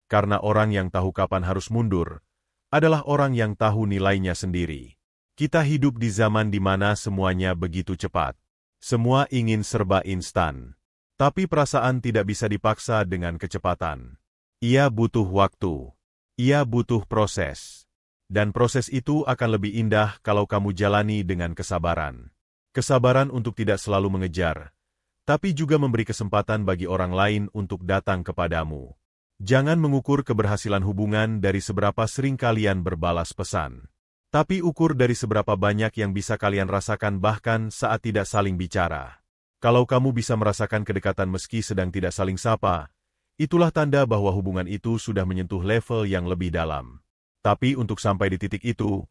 Karena orang yang tahu kapan harus mundur, adalah orang yang tahu nilainya sendiri. Kita hidup di zaman di mana semuanya begitu cepat. Semua ingin serba instan. Tapi perasaan tidak bisa dipaksa dengan kecepatan. Ia butuh waktu. Ia butuh proses. Dan proses itu akan lebih indah kalau kamu jalani dengan kesabaran. Kesabaran untuk tidak selalu mengejar, tapi juga memberi kesempatan bagi orang lain untuk datang kepadamu. Jangan mengukur keberhasilan hubungan dari seberapa sering kalian berbalas pesan. Tapi ukur dari seberapa banyak yang bisa kalian rasakan bahkan saat tidak saling bicara. Kalau kamu bisa merasakan kedekatan meski sedang tidak saling sapa, itulah tanda bahwa hubungan itu sudah menyentuh level yang lebih dalam. Tapi untuk sampai di titik itu,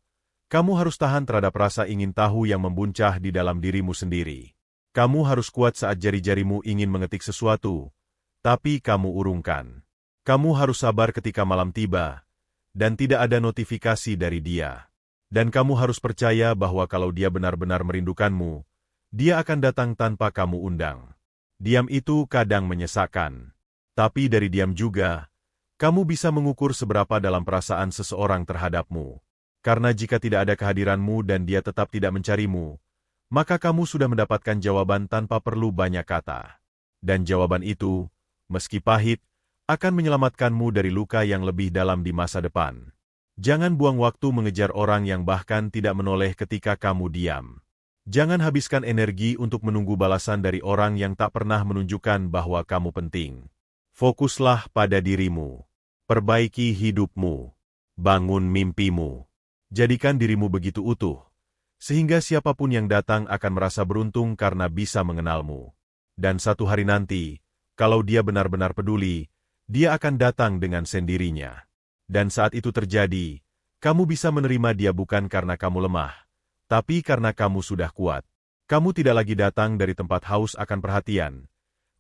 kamu harus tahan terhadap rasa ingin tahu yang membuncah di dalam dirimu sendiri. Kamu harus kuat saat jari-jarimu ingin mengetik sesuatu, tapi kamu urungkan. Kamu harus sabar ketika malam tiba, dan tidak ada notifikasi dari dia. Dan kamu harus percaya bahwa kalau dia benar-benar merindukanmu, dia akan datang tanpa kamu undang. Diam itu kadang menyesakkan. Tapi dari diam juga, kamu bisa mengukur seberapa dalam perasaan seseorang terhadapmu. Karena jika tidak ada kehadiranmu dan dia tetap tidak mencarimu, maka kamu sudah mendapatkan jawaban tanpa perlu banyak kata. Dan jawaban itu, meski pahit, akan menyelamatkanmu dari luka yang lebih dalam di masa depan. Jangan buang waktu mengejar orang yang bahkan tidak menoleh ketika kamu diam. Jangan habiskan energi untuk menunggu balasan dari orang yang tak pernah menunjukkan bahwa kamu penting. Fokuslah pada dirimu. Perbaiki hidupmu. Bangun mimpimu. Jadikan dirimu begitu utuh, sehingga siapapun yang datang akan merasa beruntung karena bisa mengenalmu. Dan satu hari nanti, kalau dia benar-benar peduli, dia akan datang dengan sendirinya. Dan saat itu terjadi, kamu bisa menerima dia bukan karena kamu lemah, tapi karena kamu sudah kuat. Kamu tidak lagi datang dari tempat haus akan perhatian,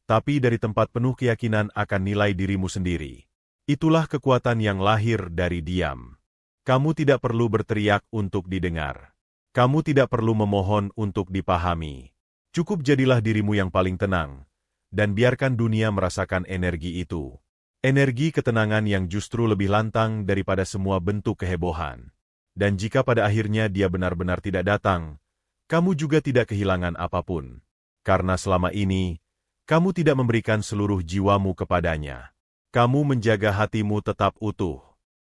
tapi dari tempat penuh keyakinan akan nilai dirimu sendiri. Itulah kekuatan yang lahir dari diam. Kamu tidak perlu berteriak untuk didengar. Kamu tidak perlu memohon untuk dipahami. Cukup jadilah dirimu yang paling tenang, dan biarkan dunia merasakan energi itu. Energi ketenangan yang justru lebih lantang daripada semua bentuk kehebohan. Dan jika pada akhirnya dia benar-benar tidak datang, kamu juga tidak kehilangan apapun. Karena selama ini, kamu tidak memberikan seluruh jiwamu kepadanya. Kamu menjaga hatimu tetap utuh.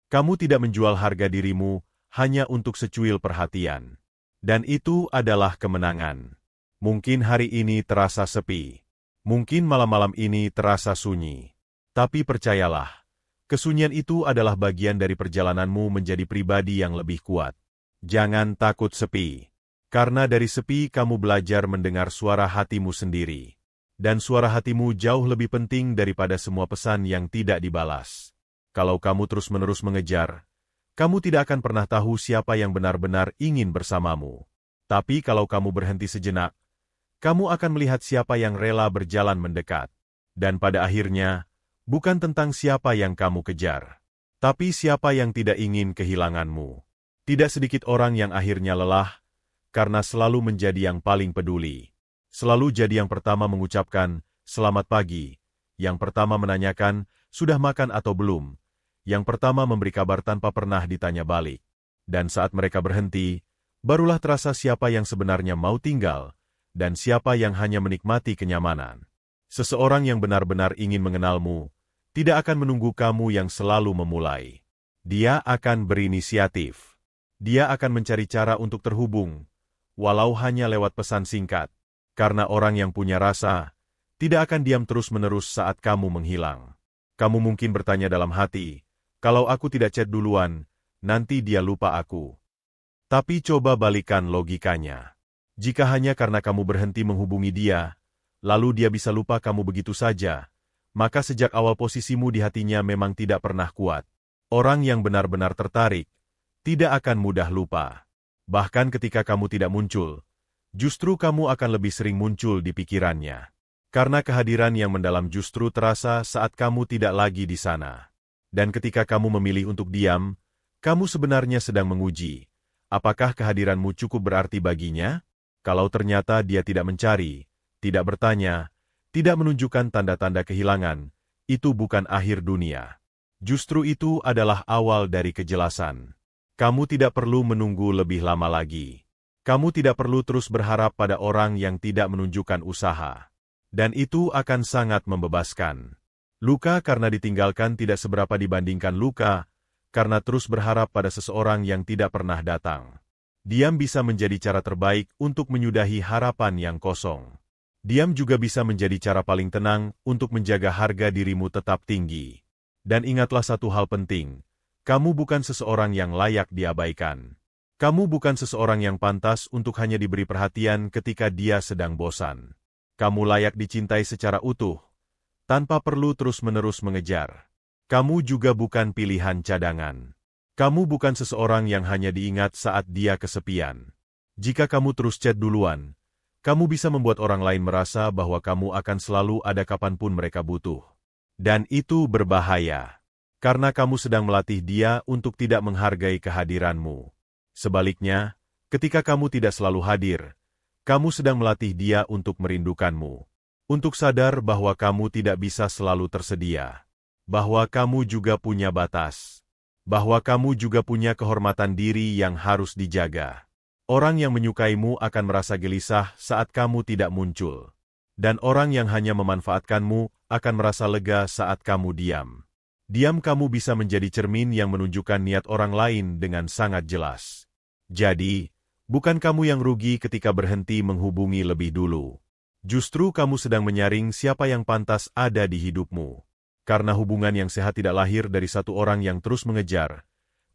Kamu tidak menjual harga dirimu hanya untuk secuil perhatian. Dan itu adalah kemenangan. Mungkin hari ini terasa sepi. Mungkin malam-malam ini terasa sunyi. Tapi percayalah, kesunyian itu adalah bagian dari perjalananmu menjadi pribadi yang lebih kuat. Jangan takut sepi. Karena dari sepi kamu belajar mendengar suara hatimu sendiri. Dan suara hatimu jauh lebih penting daripada semua pesan yang tidak dibalas. Kalau kamu terus-menerus mengejar, kamu tidak akan pernah tahu siapa yang benar-benar ingin bersamamu. Tapi kalau kamu berhenti sejenak, kamu akan melihat siapa yang rela berjalan mendekat. Dan pada akhirnya, bukan tentang siapa yang kamu kejar, tapi siapa yang tidak ingin kehilanganmu. Tidak sedikit orang yang akhirnya lelah, karena selalu menjadi yang paling peduli. Selalu jadi yang pertama mengucapkan, "Selamat pagi." Yang pertama menanyakan, sudah makan atau belum? Yang pertama memberi kabar tanpa pernah ditanya balik. Dan saat mereka berhenti, barulah terasa siapa yang sebenarnya mau tinggal, dan siapa yang hanya menikmati kenyamanan. Seseorang yang benar-benar ingin mengenalmu, tidak akan menunggu kamu yang selalu memulai. Dia akan berinisiatif. Dia akan mencari cara untuk terhubung, walau hanya lewat pesan singkat. Karena orang yang punya rasa, tidak akan diam terus-menerus saat kamu menghilang. Kamu mungkin bertanya dalam hati, kalau aku tidak chat duluan, nanti dia lupa aku. Tapi coba balikan logikanya. Jika hanya karena kamu berhenti menghubungi dia, lalu dia bisa lupa kamu begitu saja, maka sejak awal posisimu di hatinya memang tidak pernah kuat. Orang yang benar-benar tertarik, tidak akan mudah lupa. Bahkan ketika kamu tidak muncul, justru kamu akan lebih sering muncul di pikirannya. Karena kehadiran yang mendalam justru terasa saat kamu tidak lagi di sana. Dan ketika kamu memilih untuk diam, kamu sebenarnya sedang menguji, apakah kehadiranmu cukup berarti baginya? Kalau ternyata dia tidak mencari, tidak bertanya, tidak menunjukkan tanda-tanda kehilangan, itu bukan akhir dunia. Justru itu adalah awal dari kejelasan. Kamu tidak perlu menunggu lebih lama lagi. Kamu tidak perlu terus berharap pada orang yang tidak menunjukkan usaha. Dan itu akan sangat membebaskan. Luka karena ditinggalkan tidak seberapa dibandingkan luka, karena terus berharap pada seseorang yang tidak pernah datang. Diam bisa menjadi cara terbaik untuk menyudahi harapan yang kosong. Diam juga bisa menjadi cara paling tenang untuk menjaga harga dirimu tetap tinggi. Dan ingatlah satu hal penting, kamu bukan seseorang yang layak diabaikan. Kamu bukan seseorang yang pantas untuk hanya diberi perhatian ketika dia sedang bosan. Kamu layak dicintai secara utuh, tanpa perlu terus-menerus mengejar. Kamu juga bukan pilihan cadangan. Kamu bukan seseorang yang hanya diingat saat dia kesepian. Jika kamu terus chat duluan, kamu bisa membuat orang lain merasa bahwa kamu akan selalu ada kapanpun mereka butuh. Dan itu berbahaya, karena kamu sedang melatih dia untuk tidak menghargai kehadiranmu. Sebaliknya, ketika kamu tidak selalu hadir, kamu sedang melatih dia untuk merindukanmu. Untuk sadar bahwa kamu tidak bisa selalu tersedia. Bahwa kamu juga punya batas. Bahwa kamu juga punya kehormatan diri yang harus dijaga. Orang yang menyukaimu akan merasa gelisah saat kamu tidak muncul. Dan orang yang hanya memanfaatkanmu akan merasa lega saat kamu diam. Diam kamu bisa menjadi cermin yang menunjukkan niat orang lain dengan sangat jelas. Jadi, bukan kamu yang rugi ketika berhenti menghubungi lebih dulu. Justru kamu sedang menyaring siapa yang pantas ada di hidupmu. Karena hubungan yang sehat tidak lahir dari satu orang yang terus mengejar,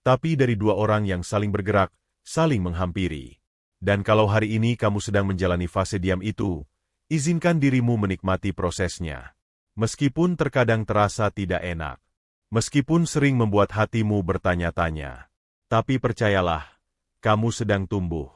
tapi dari dua orang yang saling bergerak, saling menghampiri. Dan kalau hari ini kamu sedang menjalani fase diam itu, izinkan dirimu menikmati prosesnya. Meskipun terkadang terasa tidak enak. Meskipun sering membuat hatimu bertanya-tanya. Tapi percayalah, kamu sedang tumbuh.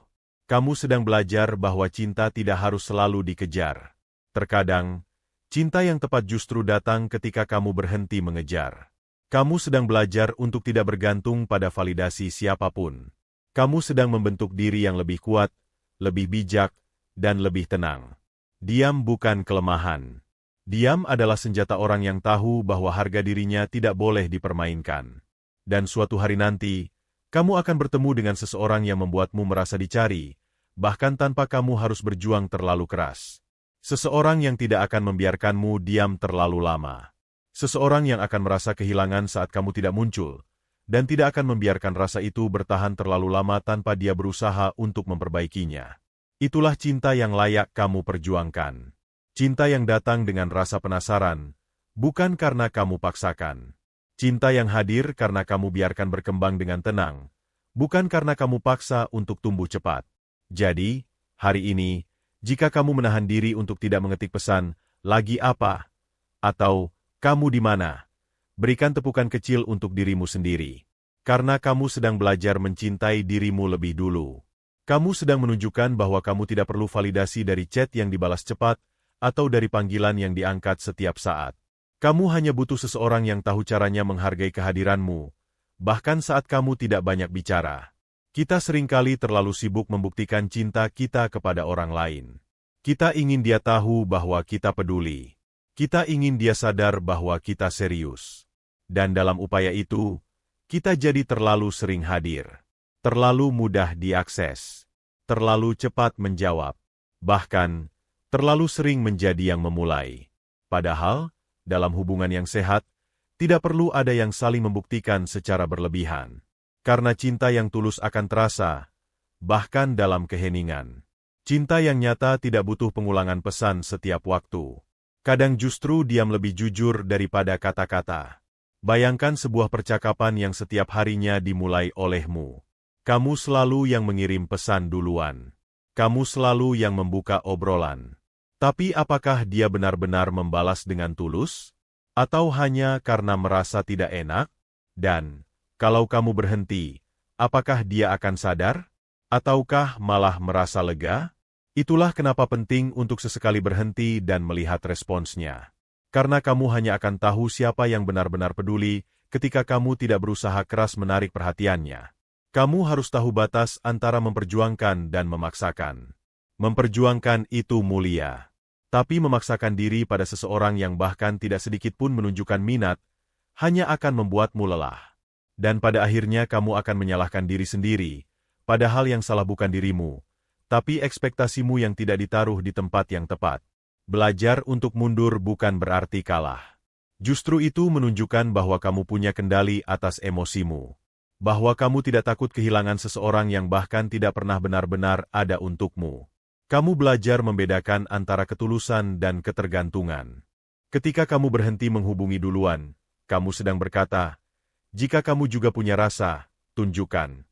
Kamu sedang belajar bahwa cinta tidak harus selalu dikejar. Terkadang, cinta yang tepat justru datang ketika kamu berhenti mengejar. Kamu sedang belajar untuk tidak bergantung pada validasi siapapun. Kamu sedang membentuk diri yang lebih kuat, lebih bijak, dan lebih tenang. Diam bukan kelemahan. Diam adalah senjata orang yang tahu bahwa harga dirinya tidak boleh dipermainkan. Dan suatu hari nanti, kamu akan bertemu dengan seseorang yang membuatmu merasa dicari, bahkan tanpa kamu harus berjuang terlalu keras. Seseorang yang tidak akan membiarkanmu diam terlalu lama. Seseorang yang akan merasa kehilangan saat kamu tidak muncul, dan tidak akan membiarkan rasa itu bertahan terlalu lama tanpa dia berusaha untuk memperbaikinya. Itulah cinta yang layak kamu perjuangkan. Cinta yang datang dengan rasa penasaran, bukan karena kamu paksakan. Cinta yang hadir karena kamu biarkan berkembang dengan tenang, bukan karena kamu paksa untuk tumbuh cepat. Jadi, hari ini, jika kamu menahan diri untuk tidak mengetik pesan, "Lagi apa?" atau "Kamu di mana?", berikan tepukan kecil untuk dirimu sendiri. Karena kamu sedang belajar mencintai dirimu lebih dulu. Kamu sedang menunjukkan bahwa kamu tidak perlu validasi dari chat yang dibalas cepat atau dari panggilan yang diangkat setiap saat. Kamu hanya butuh seseorang yang tahu caranya menghargai kehadiranmu, bahkan saat kamu tidak banyak bicara. Kita seringkali terlalu sibuk membuktikan cinta kita kepada orang lain. Kita ingin dia tahu bahwa kita peduli. Kita ingin dia sadar bahwa kita serius. Dan dalam upaya itu, kita jadi terlalu sering hadir. Terlalu mudah diakses. Terlalu cepat menjawab. Bahkan, terlalu sering menjadi yang memulai. Padahal, dalam hubungan yang sehat, tidak perlu ada yang saling membuktikan secara berlebihan. Karena cinta yang tulus akan terasa, bahkan dalam keheningan. Cinta yang nyata tidak butuh pengulangan pesan setiap waktu. Kadang justru diam lebih jujur daripada kata-kata. Bayangkan sebuah percakapan yang setiap harinya dimulai olehmu. Kamu selalu yang mengirim pesan duluan. Kamu selalu yang membuka obrolan. Tapi apakah dia benar-benar membalas dengan tulus? Atau hanya karena merasa tidak enak? Dan, kalau kamu berhenti, apakah dia akan sadar? Ataukah malah merasa lega? Itulah kenapa penting untuk sesekali berhenti dan melihat responsnya. Karena kamu hanya akan tahu siapa yang benar-benar peduli ketika kamu tidak berusaha keras menarik perhatiannya. Kamu harus tahu batas antara memperjuangkan dan memaksakan. Memperjuangkan itu mulia. Tapi memaksakan diri pada seseorang yang bahkan tidak sedikit pun menunjukkan minat, hanya akan membuatmu lelah. Dan pada akhirnya kamu akan menyalahkan diri sendiri, padahal yang salah bukan dirimu, tapi ekspektasimu yang tidak ditaruh di tempat yang tepat. Belajar untuk mundur bukan berarti kalah. Justru itu menunjukkan bahwa kamu punya kendali atas emosimu. Bahwa kamu tidak takut kehilangan seseorang yang bahkan tidak pernah benar-benar ada untukmu. Kamu belajar membedakan antara ketulusan dan ketergantungan. Ketika kamu berhenti menghubungi duluan, kamu sedang berkata, jika kamu juga punya rasa, tunjukkan.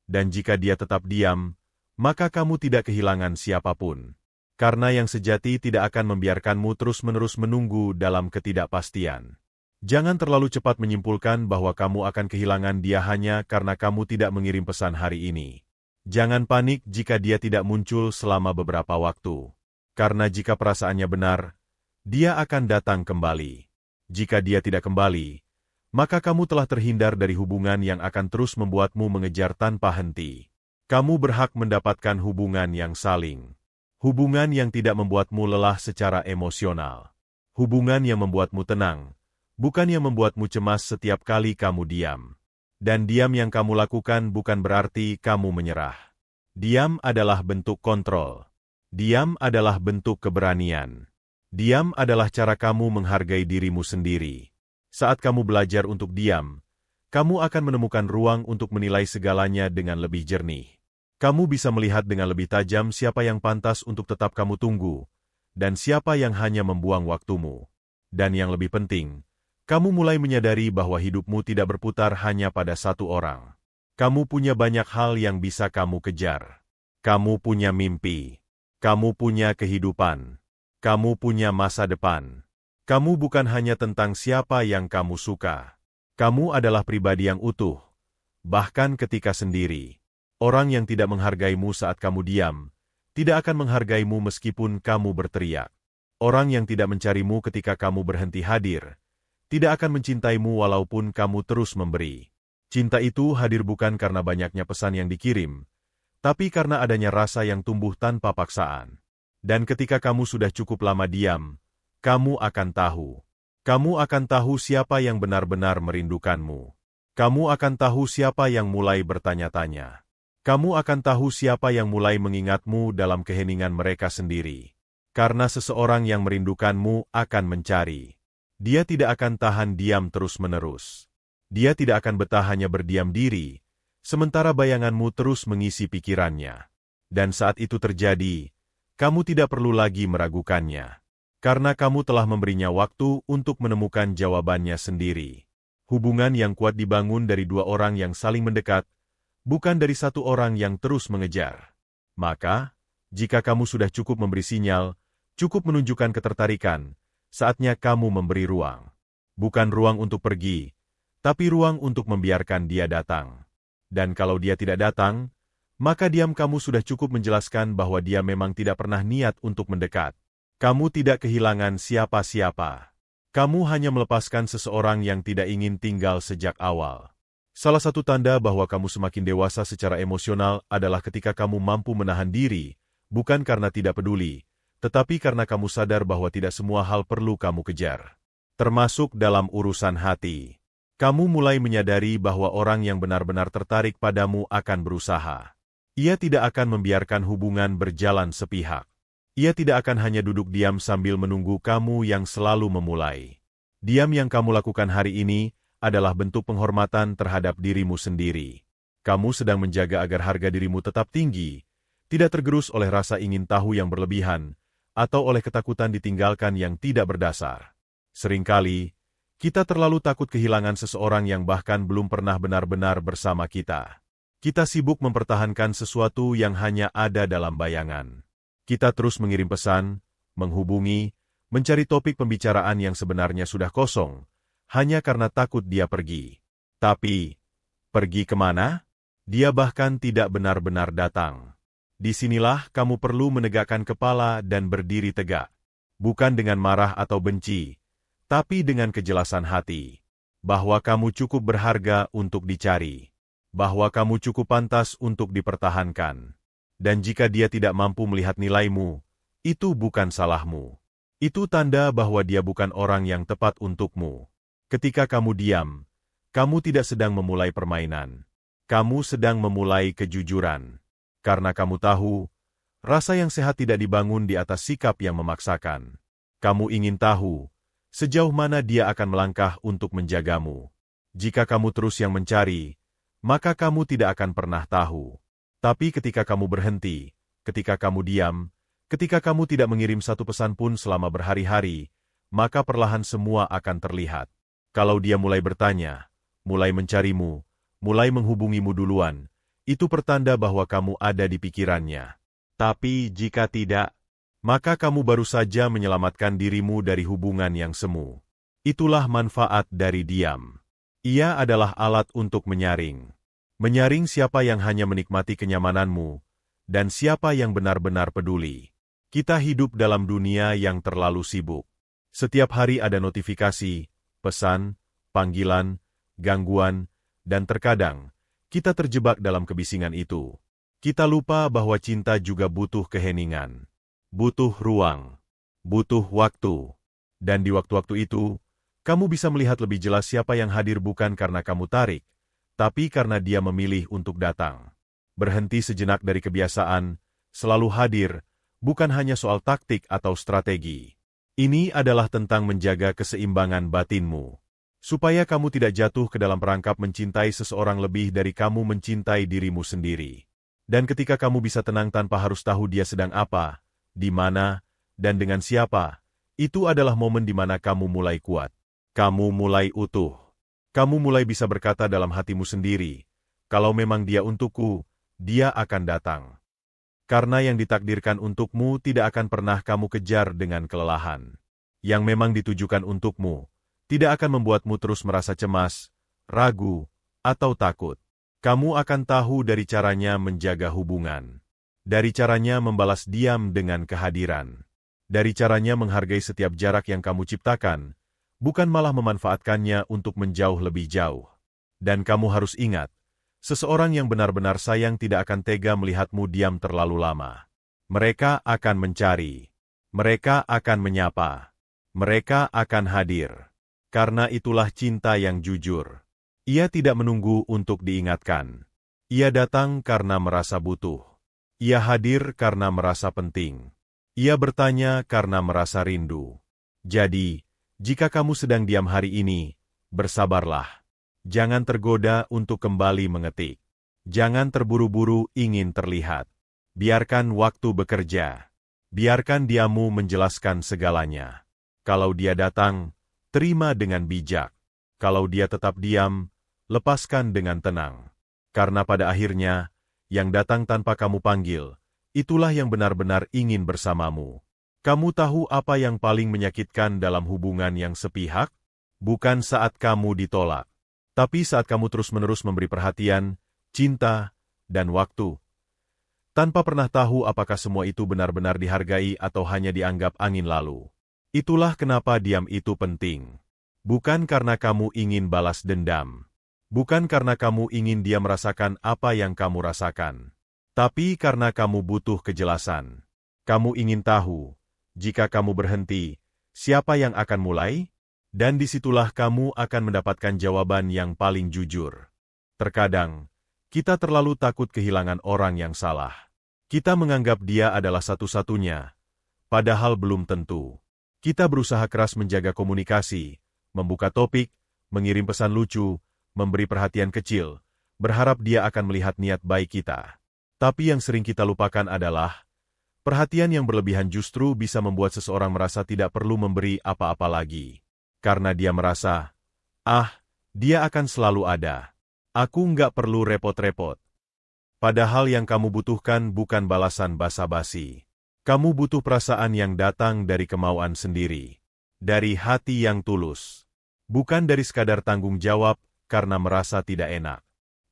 Dan jika dia tetap diam, maka kamu tidak kehilangan siapapun. Karena yang sejati tidak akan membiarkanmu terus-menerus menunggu dalam ketidakpastian. Jangan terlalu cepat menyimpulkan bahwa kamu akan kehilangan dia hanya karena kamu tidak mengirim pesan hari ini. Jangan panik jika dia tidak muncul selama beberapa waktu. Karena jika perasaannya benar, dia akan datang kembali. Jika dia tidak kembali, maka kamu telah terhindar dari hubungan yang akan terus membuatmu mengejar tanpa henti. Kamu berhak mendapatkan hubungan yang saling. Hubungan yang tidak membuatmu lelah secara emosional. Hubungan yang membuatmu tenang, bukan yang membuatmu cemas setiap kali kamu diam. Dan diam yang kamu lakukan bukan berarti kamu menyerah. Diam adalah bentuk kontrol. Diam adalah bentuk keberanian. Diam adalah cara kamu menghargai dirimu sendiri. Saat kamu belajar untuk diam, kamu akan menemukan ruang untuk menilai segalanya dengan lebih jernih. Kamu bisa melihat dengan lebih tajam siapa yang pantas untuk tetap kamu tunggu, dan siapa yang hanya membuang waktumu. Dan yang lebih penting, kamu mulai menyadari bahwa hidupmu tidak berputar hanya pada satu orang. Kamu punya banyak hal yang bisa kamu kejar. Kamu punya mimpi. Kamu punya kehidupan. Kamu punya masa depan. Kamu bukan hanya tentang siapa yang kamu suka. Kamu adalah pribadi yang utuh, bahkan ketika sendiri. Orang yang tidak menghargaimu saat kamu diam, tidak akan menghargaimu meskipun kamu berteriak. Orang yang tidak mencarimu ketika kamu berhenti hadir, tidak akan mencintaimu walaupun kamu terus memberi. Cinta itu hadir bukan karena banyaknya pesan yang dikirim, tapi karena adanya rasa yang tumbuh tanpa paksaan. Dan ketika kamu sudah cukup lama diam, kamu akan tahu. Kamu akan tahu siapa yang benar-benar merindukanmu. Kamu akan tahu siapa yang mulai bertanya-tanya. Kamu akan tahu siapa yang mulai mengingatmu dalam keheningan mereka sendiri. Karena seseorang yang merindukanmu akan mencari. Dia tidak akan tahan diam terus-menerus. Dia tidak akan betah hanya berdiam diri, sementara bayanganmu terus mengisi pikirannya. Dan saat itu terjadi, kamu tidak perlu lagi meragukannya. Karena kamu telah memberinya waktu untuk menemukan jawabannya sendiri. Hubungan yang kuat dibangun dari dua orang yang saling mendekat, bukan dari satu orang yang terus mengejar. Maka, jika kamu sudah cukup memberi sinyal, cukup menunjukkan ketertarikan, saatnya kamu memberi ruang. Bukan ruang untuk pergi, tapi ruang untuk membiarkan dia datang. Dan kalau dia tidak datang, maka diam kamu sudah cukup menjelaskan bahwa dia memang tidak pernah niat untuk mendekat. Kamu tidak kehilangan siapa-siapa. Kamu hanya melepaskan seseorang yang tidak ingin tinggal sejak awal. Salah satu tanda bahwa kamu semakin dewasa secara emosional adalah ketika kamu mampu menahan diri, bukan karena tidak peduli, tetapi karena kamu sadar bahwa tidak semua hal perlu kamu kejar. Termasuk dalam urusan hati. Kamu mulai menyadari bahwa orang yang benar-benar tertarik padamu akan berusaha. Ia tidak akan membiarkan hubungan berjalan sepihak. Ia tidak akan hanya duduk diam sambil menunggu kamu yang selalu memulai. Diam yang kamu lakukan hari ini adalah bentuk penghormatan terhadap dirimu sendiri. Kamu sedang menjaga agar harga dirimu tetap tinggi, tidak tergerus oleh rasa ingin tahu yang berlebihan, atau oleh ketakutan ditinggalkan yang tidak berdasar. Seringkali, kita terlalu takut kehilangan seseorang yang bahkan belum pernah benar-benar bersama kita. Kita sibuk mempertahankan sesuatu yang hanya ada dalam bayangan. Kita terus mengirim pesan, menghubungi, mencari topik pembicaraan yang sebenarnya sudah kosong, hanya karena takut dia pergi. Tapi, pergi kemana? Dia bahkan tidak benar-benar datang. Disinilah kamu perlu menegakkan kepala dan berdiri tegak. Bukan dengan marah atau benci, tapi dengan kejelasan hati, bahwa kamu cukup berharga untuk dicari, bahwa kamu cukup pantas untuk dipertahankan. Dan jika dia tidak mampu melihat nilaimu, itu bukan salahmu. Itu tanda bahwa dia bukan orang yang tepat untukmu. Ketika kamu diam, kamu tidak sedang memulai permainan. Kamu sedang memulai kejujuran. Karena kamu tahu, rasa yang sehat tidak dibangun di atas sikap yang memaksakan. Kamu ingin tahu sejauh mana dia akan melangkah untuk menjagamu. Jika kamu terus yang mencari, maka kamu tidak akan pernah tahu. Tapi ketika kamu berhenti, ketika kamu diam, ketika kamu tidak mengirim satu pesan pun selama berhari-hari, maka perlahan semua akan terlihat. Kalau dia mulai bertanya, mulai mencarimu, mulai menghubungimu duluan, itu pertanda bahwa kamu ada di pikirannya. Tapi jika tidak, maka kamu baru saja menyelamatkan dirimu dari hubungan yang semu. Itulah manfaat dari diam. Ia adalah alat untuk menyaring. Menyaring siapa yang hanya menikmati kenyamananmu, dan siapa yang benar-benar peduli. Kita hidup dalam dunia yang terlalu sibuk. Setiap hari ada notifikasi, pesan, panggilan, gangguan, dan terkadang, kita terjebak dalam kebisingan itu. Kita lupa bahwa cinta juga butuh keheningan. Butuh ruang, butuh waktu. Dan di waktu-waktu itu, kamu bisa melihat lebih jelas siapa yang hadir bukan karena kamu tarik, tapi karena dia memilih untuk datang. Berhenti sejenak dari kebiasaan, selalu hadir, bukan hanya soal taktik atau strategi. Ini adalah tentang menjaga keseimbangan batinmu. Supaya kamu tidak jatuh ke dalam perangkap mencintai seseorang lebih dari kamu mencintai dirimu sendiri. Dan ketika kamu bisa tenang tanpa harus tahu dia sedang apa, di mana, dan dengan siapa, itu adalah momen di mana kamu mulai kuat. Kamu mulai utuh. Kamu mulai bisa berkata dalam hatimu sendiri, kalau memang dia untukku, dia akan datang. Karena yang ditakdirkan untukmu tidak akan pernah kamu kejar dengan kelelahan. Yang memang ditujukan untukmu, tidak akan membuatmu terus merasa cemas, ragu, atau takut. Kamu akan tahu dari caranya menjaga hubungan. Dari caranya membalas diam dengan kehadiran. Dari caranya menghargai setiap jarak yang kamu ciptakan, bukan malah memanfaatkannya untuk menjauh lebih jauh. Dan kamu harus ingat, seseorang yang benar-benar sayang tidak akan tega melihatmu diam terlalu lama. Mereka akan mencari. Mereka akan menyapa. Mereka akan hadir. Karena itulah cinta yang jujur. Ia tidak menunggu untuk diingatkan. Ia datang karena merasa butuh. Ia hadir karena merasa penting. Ia bertanya karena merasa rindu. Jadi, jika kamu sedang diam hari ini, bersabarlah. Jangan tergoda untuk kembali mengetik. Jangan terburu-buru ingin terlihat. Biarkan waktu bekerja. Biarkan diamu menjelaskan segalanya. Kalau dia datang, terima dengan bijak. Kalau dia tetap diam, lepaskan dengan tenang. Karena pada akhirnya, yang datang tanpa kamu panggil, itulah yang benar-benar ingin bersamamu. Kamu tahu apa yang paling menyakitkan dalam hubungan yang sepihak? Bukan saat kamu ditolak, tapi saat kamu terus-menerus memberi perhatian, cinta, dan waktu. Tanpa pernah tahu apakah semua itu benar-benar dihargai atau hanya dianggap angin lalu. Itulah kenapa diam itu penting. Bukan karena kamu ingin balas dendam. Bukan karena kamu ingin dia merasakan apa yang kamu rasakan. Tapi karena kamu butuh kejelasan. Kamu ingin tahu, Jika kamu berhenti, siapa yang akan mulai? Dan disitulah kamu akan mendapatkan jawaban yang paling jujur. Terkadang, kita terlalu takut kehilangan orang yang salah. Kita menganggap dia adalah satu-satunya, padahal belum tentu. Kita berusaha keras menjaga komunikasi, membuka topik, mengirim pesan lucu, memberi perhatian kecil, berharap dia akan melihat niat baik kita. Tapi yang sering kita lupakan adalah, perhatian yang berlebihan justru bisa membuat seseorang merasa tidak perlu memberi apa-apa lagi. Karena dia merasa, dia akan selalu ada. Aku nggak perlu repot-repot. Padahal yang kamu butuhkan bukan balasan basa-basi. Kamu butuh perasaan yang datang dari kemauan sendiri. Dari hati yang tulus. Bukan dari sekadar tanggung jawab karena merasa tidak enak.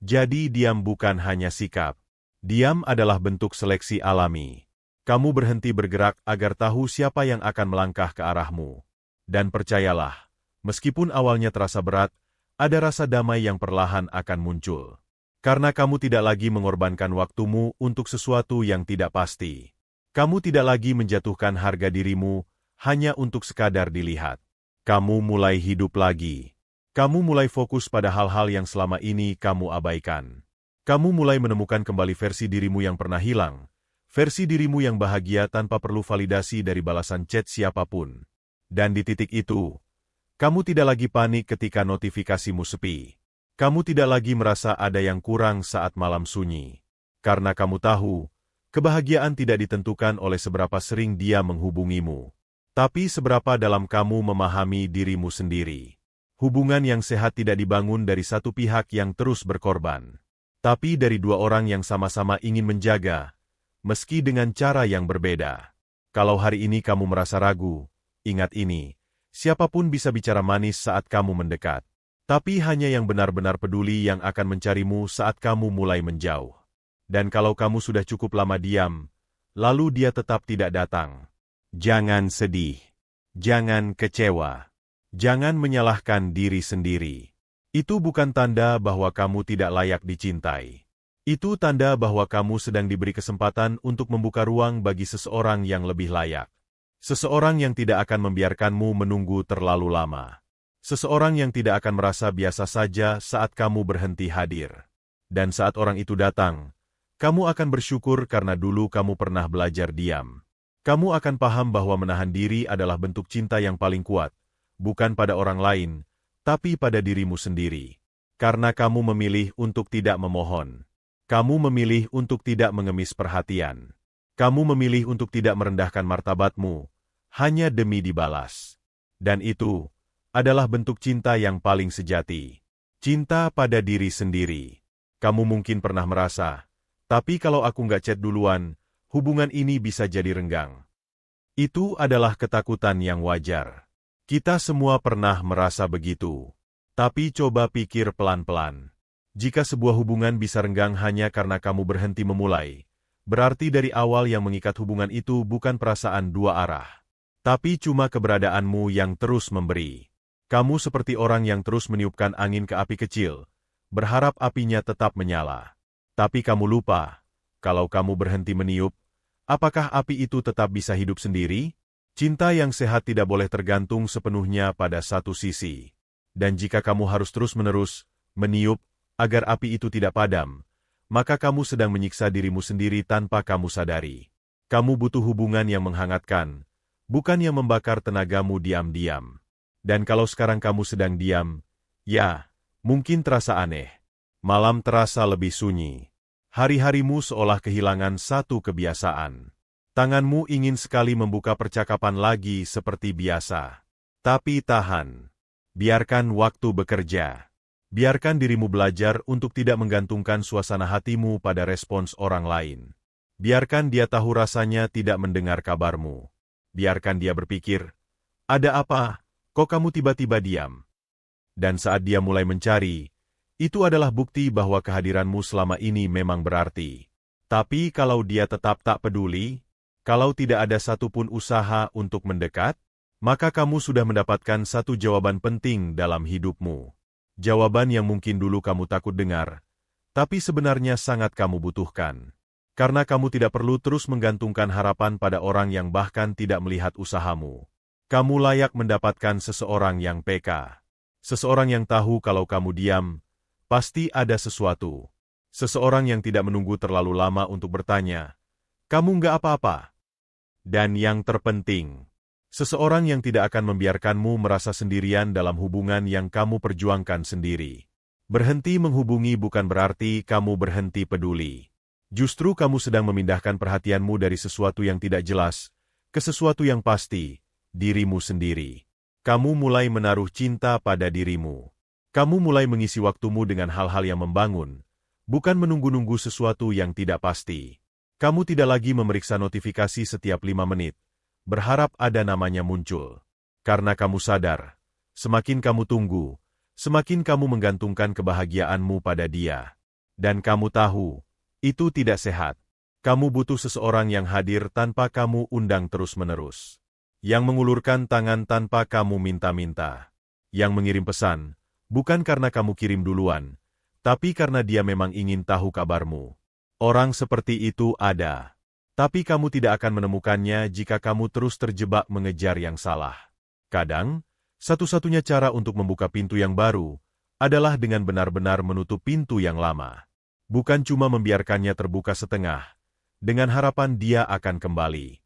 Jadi diam bukan hanya sikap. Diam adalah bentuk seleksi alami. Kamu berhenti bergerak agar tahu siapa yang akan melangkah ke arahmu. Dan percayalah, meskipun awalnya terasa berat, ada rasa damai yang perlahan akan muncul. Karena kamu tidak lagi mengorbankan waktumu untuk sesuatu yang tidak pasti. Kamu tidak lagi menjatuhkan harga dirimu hanya untuk sekadar dilihat. Kamu mulai hidup lagi. Kamu mulai fokus pada hal-hal yang selama ini kamu abaikan. Kamu mulai menemukan kembali versi dirimu yang pernah hilang. Versi dirimu yang bahagia tanpa perlu validasi dari balasan chat siapapun. Dan di titik itu, kamu tidak lagi panik ketika notifikasimu sepi. Kamu tidak lagi merasa ada yang kurang saat malam sunyi. Karena kamu tahu, kebahagiaan tidak ditentukan oleh seberapa sering dia menghubungimu, tapi seberapa dalam kamu memahami dirimu sendiri. Hubungan yang sehat tidak dibangun dari satu pihak yang terus berkorban, tapi dari dua orang yang sama-sama ingin menjaga, meski dengan cara yang berbeda. Kalau hari ini kamu merasa ragu, ingat ini, siapapun bisa bicara manis saat kamu mendekat. Tapi hanya yang benar-benar peduli yang akan mencarimu saat kamu mulai menjauh. Dan kalau kamu sudah cukup lama diam, lalu dia tetap tidak datang. Jangan sedih. Jangan kecewa. Jangan menyalahkan diri sendiri. Itu bukan tanda bahwa kamu tidak layak dicintai. Itu tanda bahwa kamu sedang diberi kesempatan untuk membuka ruang bagi seseorang yang lebih layak. Seseorang yang tidak akan membiarkanmu menunggu terlalu lama. Seseorang yang tidak akan merasa biasa saja saat kamu berhenti hadir. Dan saat orang itu datang, kamu akan bersyukur karena dulu kamu pernah belajar diam. Kamu akan paham bahwa menahan diri adalah bentuk cinta yang paling kuat, bukan pada orang lain, tapi pada dirimu sendiri. Karena kamu memilih untuk tidak memohon. Kamu memilih untuk tidak mengemis perhatian. Kamu memilih untuk tidak merendahkan martabatmu, hanya demi dibalas. Dan itu adalah bentuk cinta yang paling sejati. Cinta pada diri sendiri. Kamu mungkin pernah merasa, tapi kalau aku nggak chat duluan, hubungan ini bisa jadi renggang. Itu adalah ketakutan yang wajar. Kita semua pernah merasa begitu. Tapi coba pikir pelan-pelan. Jika sebuah hubungan bisa renggang hanya karena kamu berhenti memulai, berarti dari awal yang mengikat hubungan itu bukan perasaan dua arah, tapi cuma keberadaanmu yang terus memberi. Kamu seperti orang yang terus meniupkan angin ke api kecil, berharap apinya tetap menyala. Tapi kamu lupa, kalau kamu berhenti meniup, apakah api itu tetap bisa hidup sendiri? Cinta yang sehat tidak boleh tergantung sepenuhnya pada satu sisi. Dan jika kamu harus terus-menerus meniup agar api itu tidak padam, maka kamu sedang menyiksa dirimu sendiri tanpa kamu sadari. Kamu butuh hubungan yang menghangatkan, bukan yang membakar tenagamu diam-diam. Dan kalau sekarang kamu sedang diam, ya, mungkin terasa aneh. Malam terasa lebih sunyi. Hari-harimu seolah kehilangan satu kebiasaan. Tanganmu ingin sekali membuka percakapan lagi seperti biasa. Tapi tahan. Biarkan waktu bekerja. Biarkan dirimu belajar untuk tidak menggantungkan suasana hatimu pada respons orang lain. Biarkan dia tahu rasanya tidak mendengar kabarmu. Biarkan dia berpikir, ada apa? Kok kamu tiba-tiba diam? Dan saat dia mulai mencari, itu adalah bukti bahwa kehadiranmu selama ini memang berarti. Tapi kalau dia tetap tak peduli, kalau tidak ada satupun usaha untuk mendekat, maka kamu sudah mendapatkan satu jawaban penting dalam hidupmu. Jawaban yang mungkin dulu kamu takut dengar, tapi sebenarnya sangat kamu butuhkan. Karena kamu tidak perlu terus menggantungkan harapan pada orang yang bahkan tidak melihat usahamu. Kamu layak mendapatkan seseorang yang peka. Seseorang yang tahu kalau kamu diam, pasti ada sesuatu. Seseorang yang tidak menunggu terlalu lama untuk bertanya, "Kamu nggak apa-apa?" Dan yang terpenting, seseorang yang tidak akan membiarkanmu merasa sendirian dalam hubungan yang kamu perjuangkan sendiri. Berhenti menghubungi bukan berarti kamu berhenti peduli. Justru kamu sedang memindahkan perhatianmu dari sesuatu yang tidak jelas ke sesuatu yang pasti, dirimu sendiri. Kamu mulai menaruh cinta pada dirimu. Kamu mulai mengisi waktumu dengan hal-hal yang membangun, bukan menunggu-nunggu sesuatu yang tidak pasti. Kamu tidak lagi memeriksa notifikasi setiap 5 menit, berharap ada namanya muncul. Karena kamu sadar, semakin kamu tunggu, semakin kamu menggantungkan kebahagiaanmu pada dia. Dan kamu tahu, itu tidak sehat. Kamu butuh seseorang yang hadir tanpa kamu undang terus-menerus. Yang mengulurkan tangan tanpa kamu minta-minta. Yang mengirim pesan, bukan karena kamu kirim duluan, tapi karena dia memang ingin tahu kabarmu. Orang seperti itu ada. Tapi kamu tidak akan menemukannya jika kamu terus terjebak mengejar yang salah. Kadang, satu-satunya cara untuk membuka pintu yang baru adalah dengan benar-benar menutup pintu yang lama. Bukan cuma membiarkannya terbuka setengah, dengan harapan dia akan kembali.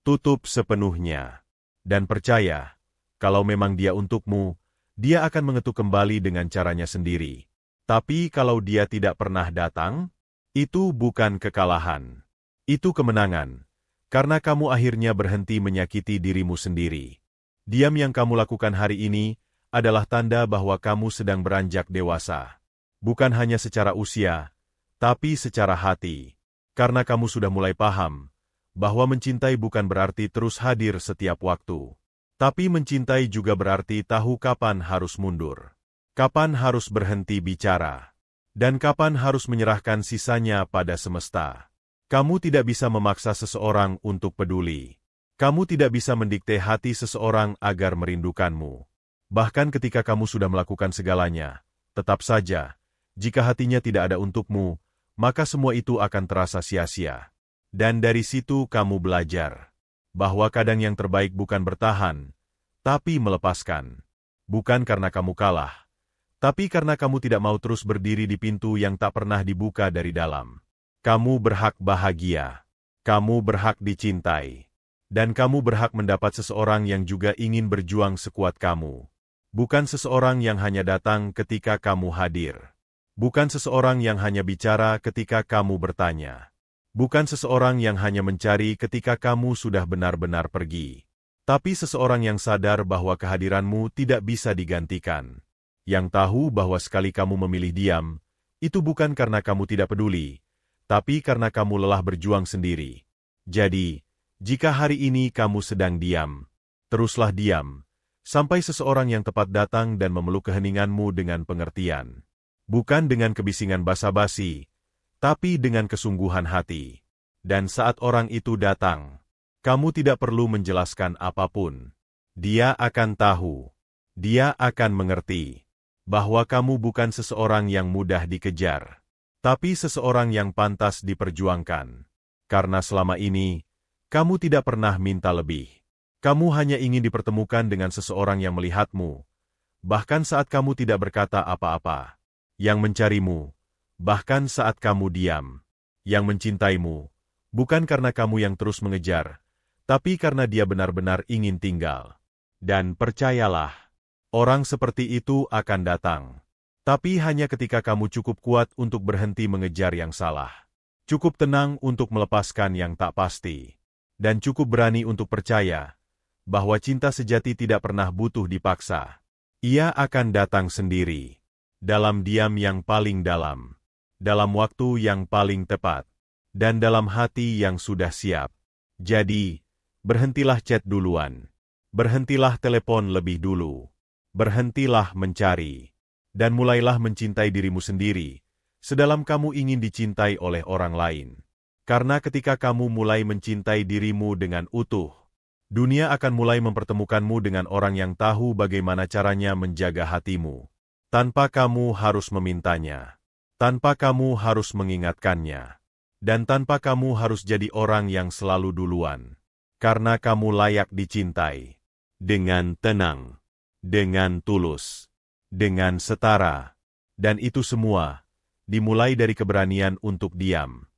Tutup sepenuhnya. Dan percaya, kalau memang dia untukmu, dia akan mengetuk kembali dengan caranya sendiri. Tapi kalau dia tidak pernah datang, itu bukan kekalahan. Itu kemenangan, karena kamu akhirnya berhenti menyakiti dirimu sendiri. Diam yang kamu lakukan hari ini adalah tanda bahwa kamu sedang beranjak dewasa. Bukan hanya secara usia, tapi secara hati. Karena kamu sudah mulai paham bahwa mencintai bukan berarti terus hadir setiap waktu. Tapi mencintai juga berarti tahu kapan harus mundur. Kapan harus berhenti bicara. Dan kapan harus menyerahkan sisanya pada semesta. Kamu tidak bisa memaksa seseorang untuk peduli. Kamu tidak bisa mendikte hati seseorang agar merindukanmu. Bahkan ketika kamu sudah melakukan segalanya, tetap saja, jika hatinya tidak ada untukmu, maka semua itu akan terasa sia-sia. Dan dari situ kamu belajar bahwa kadang yang terbaik bukan bertahan, tapi melepaskan. Bukan karena kamu kalah, tapi karena kamu tidak mau terus berdiri di pintu yang tak pernah dibuka dari dalam. Kamu berhak bahagia. Kamu berhak dicintai. Dan kamu berhak mendapat seseorang yang juga ingin berjuang sekuat kamu. Bukan seseorang yang hanya datang ketika kamu hadir. Bukan seseorang yang hanya bicara ketika kamu bertanya. Bukan seseorang yang hanya mencari ketika kamu sudah benar-benar pergi. Tapi seseorang yang sadar bahwa kehadiranmu tidak bisa digantikan. Yang tahu bahwa sekali kamu memilih diam, itu bukan karena kamu tidak peduli, tapi karena kamu lelah berjuang sendiri. Jadi, jika hari ini kamu sedang diam, teruslah diam, sampai seseorang yang tepat datang dan memeluk keheninganmu dengan pengertian. Bukan dengan kebisingan basa-basi, tapi dengan kesungguhan hati. Dan saat orang itu datang, kamu tidak perlu menjelaskan apapun. Dia akan tahu, dia akan mengerti, bahwa kamu bukan seseorang yang mudah dikejar, tapi seseorang yang pantas diperjuangkan. Karena selama ini, kamu tidak pernah minta lebih. Kamu hanya ingin dipertemukan dengan seseorang yang melihatmu, bahkan saat kamu tidak berkata apa-apa, yang mencarimu, bahkan saat kamu diam, yang mencintaimu, bukan karena kamu yang terus mengejar, tapi karena dia benar-benar ingin tinggal. Dan percayalah, orang seperti itu akan datang. Tapi hanya ketika kamu cukup kuat untuk berhenti mengejar yang salah. Cukup tenang untuk melepaskan yang tak pasti. Dan cukup berani untuk percaya bahwa cinta sejati tidak pernah butuh dipaksa. Ia akan datang sendiri. Dalam diam yang paling dalam. Dalam waktu yang paling tepat. Dan dalam hati yang sudah siap. Jadi, berhentilah chat duluan. Berhentilah telepon lebih dulu. Berhentilah mencari. Dan mulailah mencintai dirimu sendiri, sedalam kamu ingin dicintai oleh orang lain. Karena ketika kamu mulai mencintai dirimu dengan utuh, dunia akan mulai mempertemukanmu dengan orang yang tahu bagaimana caranya menjaga hatimu. Tanpa kamu harus memintanya. Tanpa kamu harus mengingatkannya. Dan tanpa kamu harus jadi orang yang selalu duluan. Karena kamu layak dicintai. Dengan tenang. Dengan tulus. Dengan setara. Dan itu semua dimulai dari keberanian untuk diam.